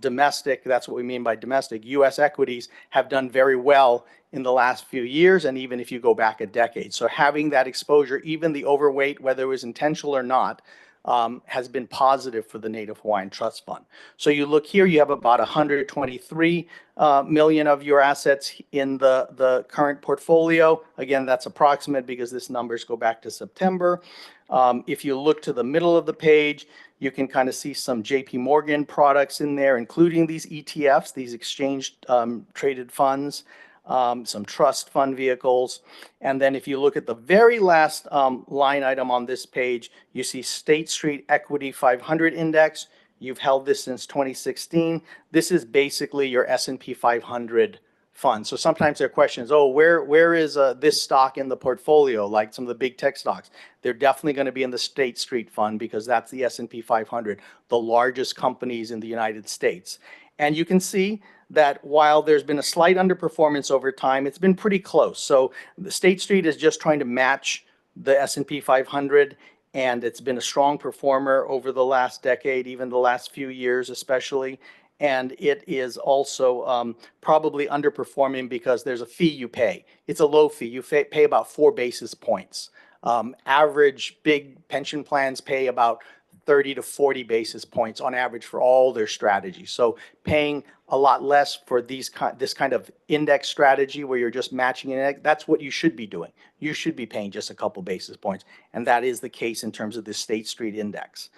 domestic, that's what we mean by domestic, US equities have done very well in the last few years, and even if you go back a decade. So having that exposure, even the overweight, whether it was intentional or not, has been positive for the Native Hawaiian Trust Fund. So you look here, you have about 123 million of your assets in the current portfolio. Again, that's approximate because this numbers go back to September. If you look to the middle of the page, you can kind of see some JP Morgan products in there, including these ETFs, these exchange traded funds. Some trust fund vehicles. And then if you look at the very last line item on this page, you see State Street Equity 500 Index. You've held this since 2016. This is basically your S&P 500 fund. So sometimes there are questions, oh, where is this stock in the portfolio, like some of the big tech stocks? They're definitely going to be in the State Street Fund because that's the S&P 500, the largest companies in the United States. And you can see that while there's been a slight underperformance over time, it's been pretty close. So the State Street is just trying to match the S&P 500, and it's been a strong performer over the last decade, even the last few years especially. And it is also probably underperforming because there's a fee you pay. It's a low fee. You pay about 4 basis points. Average big pension plans pay about 30 to 40 basis points on average for all their strategies. So paying a lot less for this kind of index strategy where you're just matching an index, that's what you should be doing. You should be paying just a couple basis points. And that is the case in terms of the State Street Index.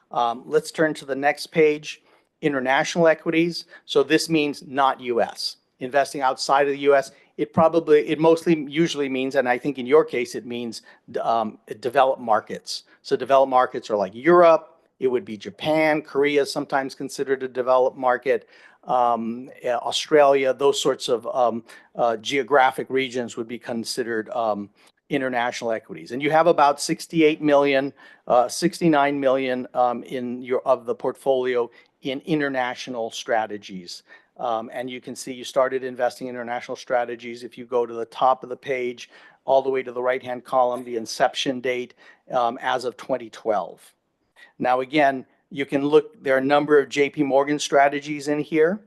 Let's turn to the next page, international equities. So this means not US. Investing outside of the US, it mostly usually means, and I think in your case, it means developed markets. So developed markets are like Europe, it would be Japan, Korea is sometimes considered a developed market. Australia, those sorts of geographic regions would be considered international equities. And you have about 68 million, 69 million of the portfolio in international strategies. And you can see you started investing in international strategies. If you go to the top of the page, all the way to the right-hand column, the inception date as of 2012. Now, again, you can look, there are a number of JP Morgan strategies in here.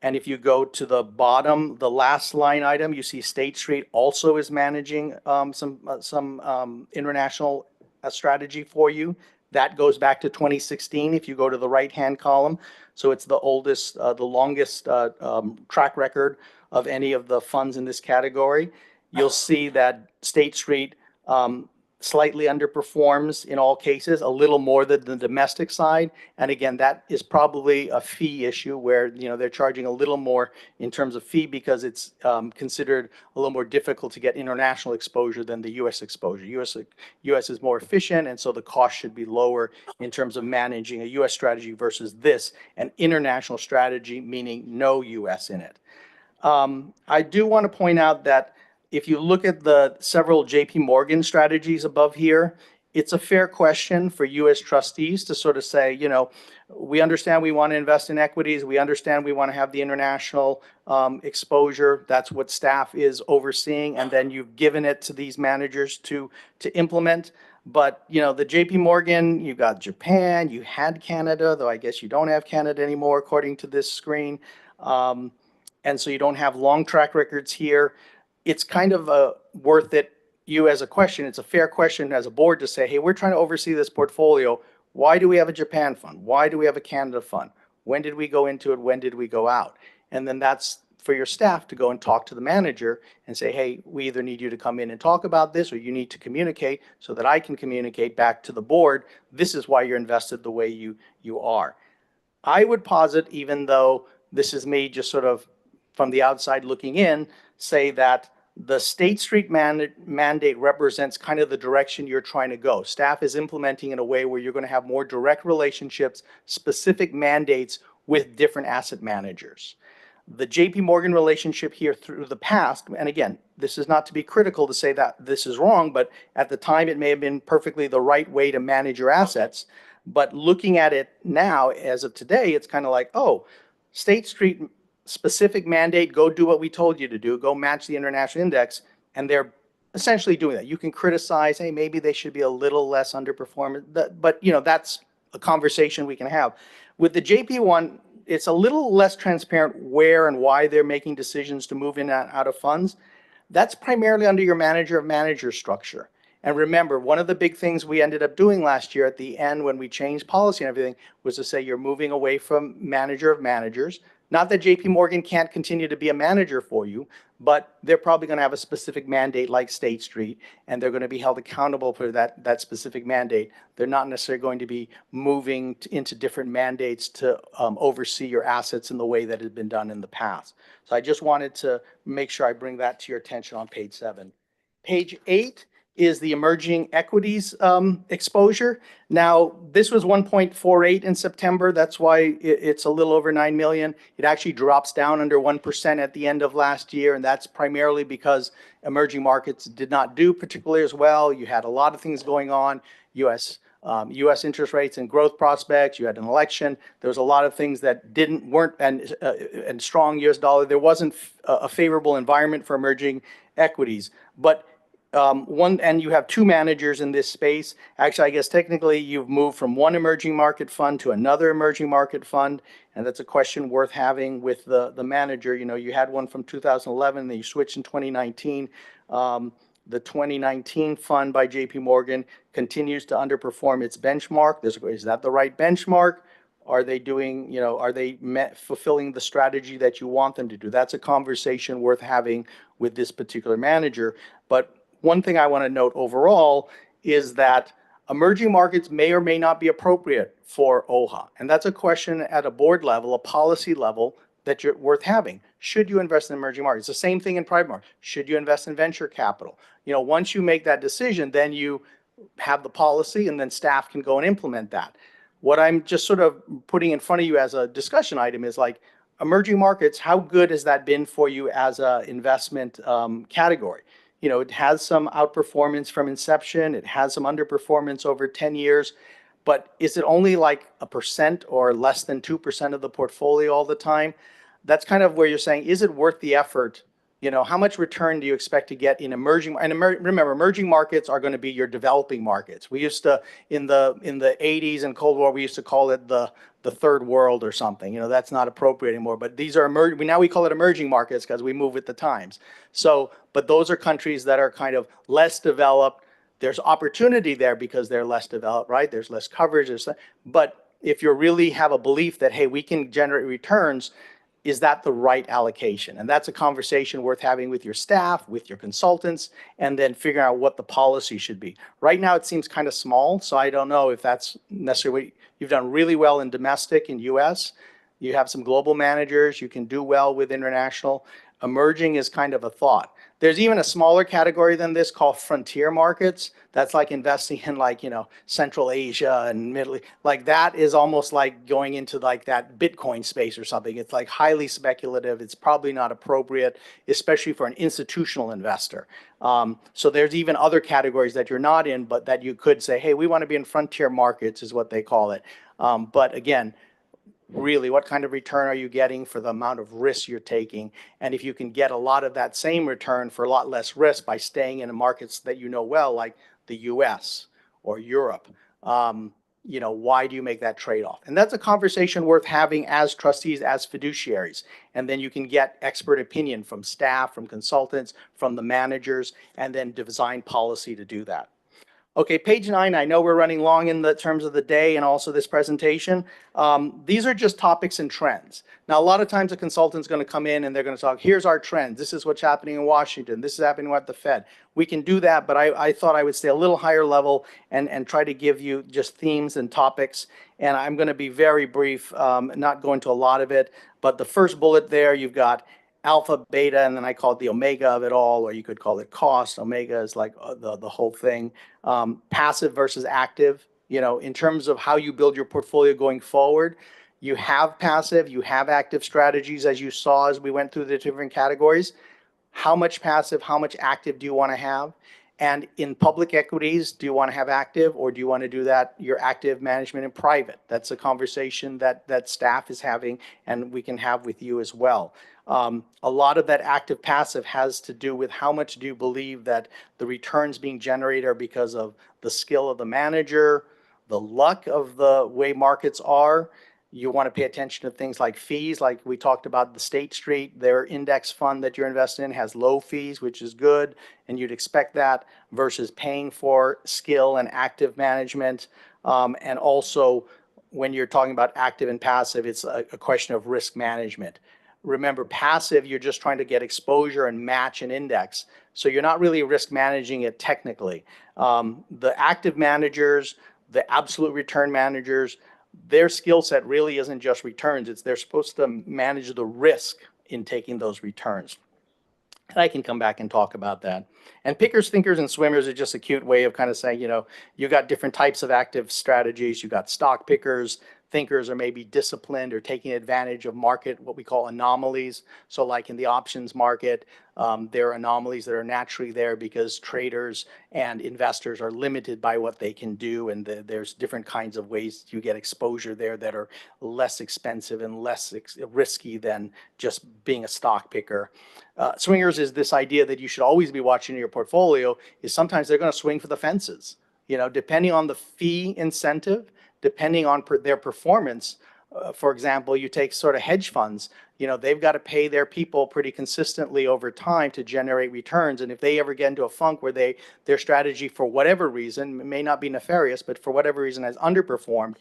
And if you go to the bottom, the last line item, you see State Street also is managing some international strategy for you. That goes back to 2016 if you go to the right-hand column. So it's the oldest, the longest track record of any of the funds in this category. You'll see that State Street slightly underperforms in all cases, a little more than the domestic side. And again, that is probably a fee issue where, they're charging a little more in terms of fee because it's considered a little more difficult to get international exposure than the U.S. exposure. U.S. is more efficient, and so the cost should be lower in terms of managing a U.S. strategy versus this, an international strategy, meaning no U.S. in it. I do want to point out that if you look at the several JP Morgan strategies above here, it's a fair question for you as trustees to sort of say, we understand we want to invest in equities. We understand we want to have the international exposure. That's what staff is overseeing. And then you've given it to these managers to implement. But, the JP Morgan, you got Japan, you had Canada, though I guess you don't have Canada anymore, according to this screen. And so you don't have long track records here. It's kind of worth it, you as a question. It's a fair question as a board to say, hey, we're trying to oversee this portfolio. Why do we have a Japan fund? Why do we have a Canada fund? When did we go into it? When did we go out? And then that's for your staff to go and talk to the manager and say, hey, we either need you to come in and talk about this, or you need to communicate so that I can communicate back to the board. This is why you're invested the way you are. I would posit, even though this is me just sort of from the outside looking in, say that the State Street mandate represents kind of the direction you're trying to go. Staff is implementing in a way where you're going to have more direct relationships, specific mandates with different asset managers. The JP Morgan relationship here through the past, and again, this is not to be critical to say that this is wrong, but at the time it may have been perfectly the right way to manage your assets. But looking at it now, as of today, it's kind of like, oh, State Street specific mandate, go do what we told you to do, go match the international index, and they're essentially doing that. You can criticize, hey, maybe they should be a little less underperforming, but that's a conversation we can have. With the JP one, it's a little less transparent where and why they're making decisions to move in and out of funds. That's primarily under your manager of managers structure. And remember, one of the big things we ended up doing last year at the end when we changed policy and everything was to say you're moving away from manager of managers. Not that JP Morgan can't continue to be a manager for you, but they're probably going to have a specific mandate like State Street, and they're going to be held accountable for that specific mandate. They're not necessarily going to be moving into different mandates to oversee your assets in the way that has been done in the past. So I just wanted to make sure I bring that to your attention on page 7. Page 8 is the emerging equities exposure. Now, this was 1.48 in September. That's why it's a little over 9 million. It actually drops down under 1% at the end of last year, and that's primarily because emerging markets did not do particularly as well. You had a lot of things going on, U.S. interest rates and growth prospects. You had an election. There was a lot of things that weren't, and strong U.S. dollar. There wasn't a favorable environment for emerging equities, but and you have 2 managers in this space. Actually, I guess technically you've moved from one emerging market fund to another emerging market fund, and that's a question worth having with the manager. You had one from 2011, then you switched in 2019. The 2019 fund by JP Morgan continues to underperform its benchmark. Is that the right benchmark? Are they doing, are they fulfilling the strategy that you want them to do? That's a conversation worth having with this particular manager. But one thing I want to note overall is that emerging markets may or may not be appropriate for OHA. And that's a question at a board level, a policy level, that you're worth having. Should you invest in emerging markets? The same thing in private markets. Should you invest in venture capital? Once you make that decision, then you have the policy and then staff can go and implement that. What I'm just sort of putting in front of you as a discussion item is like, emerging markets, how good has that been for you as a investment category? You know, it has some outperformance from inception. It has some underperformance over 10 years. But is it only like 1% or less than 2% of the portfolio all the time? That's kind of where you're saying, is it worth the effort? You know, how much return do you expect to get in emerging? And remember, emerging markets are going to be your developing markets. We used to, in the 80s and Cold War, we used to call it the third world or something. You know, that's not appropriate anymore. But these are now we call it emerging markets because we move with the times. So, but those are countries that are kind of less developed. There's opportunity there because they're less developed, right? There's less coverage. But if you really have a belief that, hey, we can generate returns, is that the right allocation? And that's a conversation worth having with your staff, with your consultants, and then figuring out what the policy should be. Right now, it seems kind of small, so I don't know if that's necessarily what you've done really well in domestic in US. You have some global managers. You can do well with international. Emerging is kind of a thought. There's even a smaller category than this called frontier markets. That's like investing in like, you know, Central Asia and Middle East. Like that is almost like going into like that Bitcoin space or something. It's like highly speculative. It's probably not appropriate, especially for an institutional investor. So there's even other categories that you're not in, but that you could say, hey, we want to be in frontier markets is what they call it. But again, really, what kind of return are you getting for the amount of risk you're taking? And if you can get a lot of that same return for a lot less risk by staying in the markets that you know well, like the US or Europe, you know, why do you make that trade-off? And that's a conversation worth having as trustees, as fiduciaries. And then you can get expert opinion from staff, from consultants, from the managers, and then design policy to do that. Okay, page 9, I know we're running long in the terms of the day and also this presentation. These are just topics and trends. Now, a lot of times a consultant's going to come in and they're going to talk, here's our trends. This is what's happening in Washington. This is happening at the Fed. We can do that, but I thought I would stay a little higher level and try to give you just themes and topics. And I'm going to be very brief, not go into a lot of it. But the first bullet there, you've got alpha, beta, and then I call it the omega of it all, or you could call it cost. Omega is like the whole thing. Passive versus active, you know, in terms of how you build your portfolio going forward, you have passive, you have active strategies, as you saw as we went through the different categories. How much passive, how much active do you want to have? And in public equities, do you want to have active, or do you want to do that, your active management in private? That's a conversation that staff is having and we can have with you as well. A lot of that active passive has to do with how much do you believe that the returns being generated are because of the skill of the manager, the luck of the way markets are. You want to pay attention to things like fees, like we talked about the State Street, their index fund that you're invested in has low fees, which is good, and you'd expect that, versus paying for skill and active management. And also, when you're talking about active and passive, it's a question of risk management. Remember, passive, you're just trying to get exposure and match an index. So you're not really risk managing it technically. The active managers, the absolute return managers, their skill set really isn't just returns. They're supposed to manage the risk in taking those returns. And I can come back and talk about that. And pickers, thinkers, and swimmers are just a cute way of kind of saying, you know, you got different types of active strategies. You got stock pickers. Thinkers are maybe disciplined or taking advantage of market, what we call anomalies. So like in the options market, there are anomalies that are naturally there because traders and investors are limited by what they can do. And there's different kinds of ways you get exposure there that are less expensive and less risky than just being a stock picker. Swingers is this idea that you should always be watching your portfolio is sometimes they're going to swing for the fences, you know, depending on the fee incentive, depending on their performance. For example, you take sort of hedge funds, you know, they've got to pay their people pretty consistently over time to generate returns. And if they ever get into a funk where their strategy, for whatever reason, may not be nefarious, but for whatever reason has underperformed,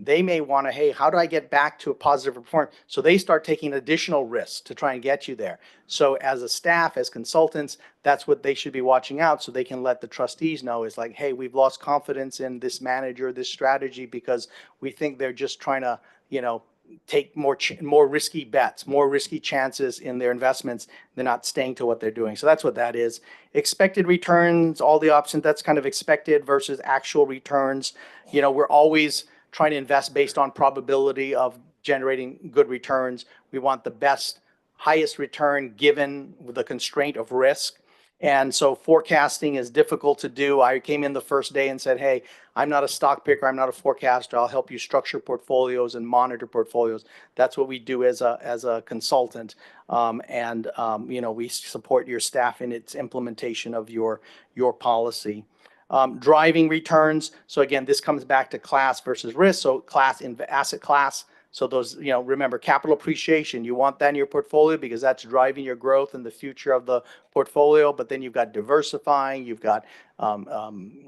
they may want to, hey, how do I get back to a positive performance? So they start taking additional risks to try and get you there. So as a staff, as consultants, that's what they should be watching out so they can let the trustees know is like, hey, we've lost confidence in this manager, this strategy, because we think they're just trying to, you know, take more risky bets, more risky chances in their investments. They're not staying to what they're doing. So that's what that is. Expected returns, all the options, that's kind of expected versus actual returns. You know, we're always trying to invest based on probability of generating good returns. We want the best, highest return given the constraint of risk. And so forecasting is difficult to do. I came in the first day and said, hey, I'm not a stock picker. I'm not a forecaster. I'll help you structure portfolios and monitor portfolios. That's what we do as a consultant. We support your staff in its implementation of your policy. Driving returns. So again, this comes back to class versus risk. So class in asset class. So those, remember capital appreciation, you want that in your portfolio because that's driving your growth and the future of the portfolio. But then you've got diversifying, you've got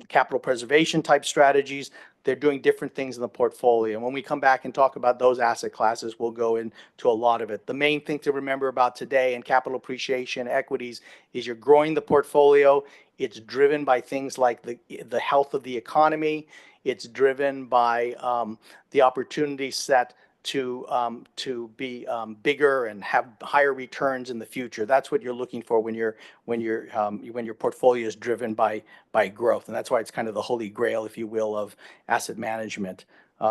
capital preservation type strategies. They're doing different things in the portfolio. And when we come back and talk about those asset classes, we'll go into a lot of it. The main thing to remember about today in capital appreciation equities is you're growing the portfolio. It's driven by things like the health of the economy. It's driven by the opportunity set to be bigger and have higher returns in the future. That's what you're looking for when your portfolio is driven by growth, and that's why it's kind of the holy grail, if you will, of asset management.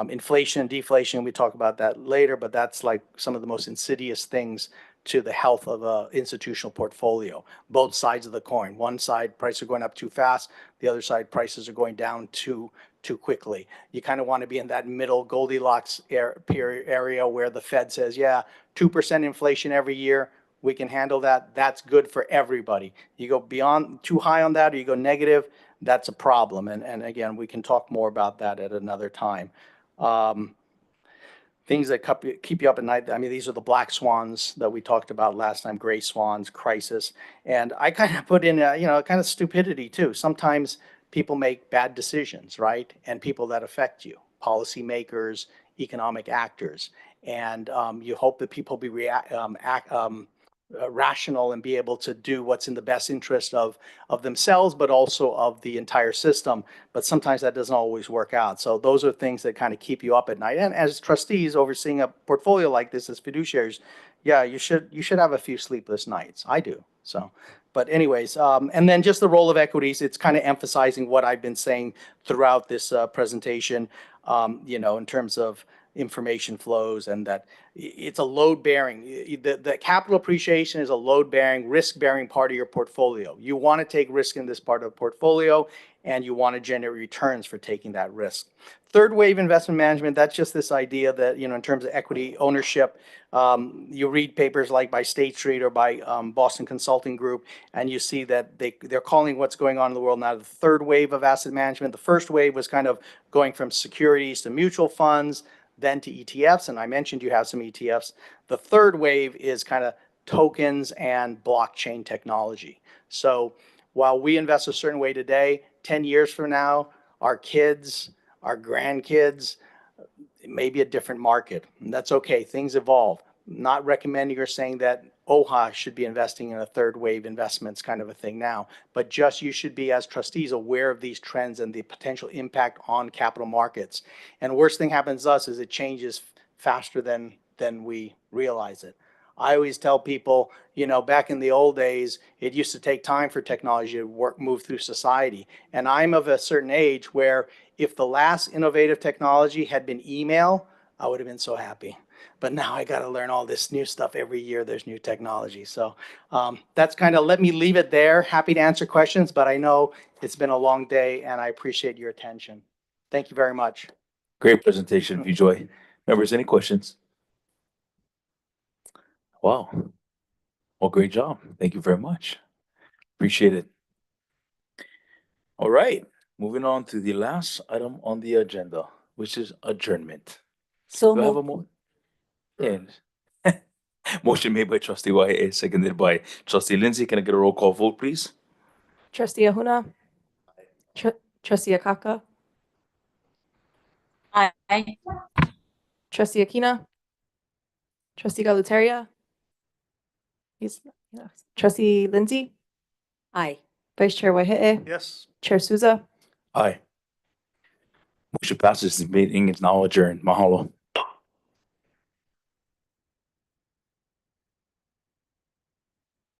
Inflation and deflation, we talk about that later, but that's like some of the most insidious things to the health of an institutional portfolio. Both sides of the coin. One side, prices are going up too fast. The other side, prices are going down too quickly. You kind of want to be in that middle Goldilocks area where the Fed says, yeah, 2% inflation every year, we can handle that. That's good for everybody. You go beyond too high on that or you go negative, that's a problem. And again, we can talk more about that at another time. Things that keep you up at night. I mean, these are the black swans that we talked about last time, gray swans, crisis. And I kind of put in, kind of stupidity too. Sometimes people make bad decisions, right? And people that affect you, policymakers, economic actors. And you hope that people be rational and be able to do what's in the best interest of themselves, but also of the entire system. But sometimes that doesn't always work out. So those are things that kind of keep you up at night. And as trustees overseeing a portfolio like this, as fiduciaries, yeah, you should have a few sleepless nights. I do. So, but anyways, and then just the role of equities, it's kind of emphasizing what I've been saying throughout this presentation, in terms of information flows, and that it's a load bearing. The capital appreciation is a load bearing, risk bearing part of your portfolio. You want to take risk in this part of the portfolio, and you want to generate returns for taking that risk. Third wave investment management, that's just this idea that, in terms of equity ownership, you read papers like by State Street or by Boston Consulting Group, and you see that they're calling what's going on in the world now the third wave of asset management. The first wave was kind of going from securities to mutual funds, then to ETFs, and I mentioned you have some ETFs. The third wave is kind of tokens and blockchain technology. So while we invest a certain way today, 10 years from now, our kids, our grandkids, it may be a different market. And that's okay, things evolve. Not recommending or saying that OHA should be investing in a third wave investments kind of a thing now, but just you should be as trustees aware of these trends and the potential impact on capital markets. And worst thing happens to us is it changes faster than we realize it. I always tell people, back in the old days, it used to take time for technology to move through society. And I'm of a certain age where if the last innovative technology had been email, I would have been so happy. But now I got to learn all this new stuff every year. There's new technology. So that's kind of, let me leave it there. Happy to answer questions, but I know it's been a long day and I appreciate your attention. Thank you very much. Great presentation, Vijay. Members, any questions? Wow. Well, great job. Thank you very much. Appreciate it. All right. Moving on to the last item on the agenda, which is adjournment. So Do I have a moment? Yes. Motion made by Trustee Wahiawā, seconded by Trustee Lindsay. Can I get a roll call vote, please? Trustee Ahuna? Trustee Akaka? Aye. Trustee Akina? Trustee Galuteria? Trustee Lindsay? Aye. Vice Chair Wahiawā? Yes. Chair Souza? Aye. Motion passes. The meeting is now adjourned. Mahalo.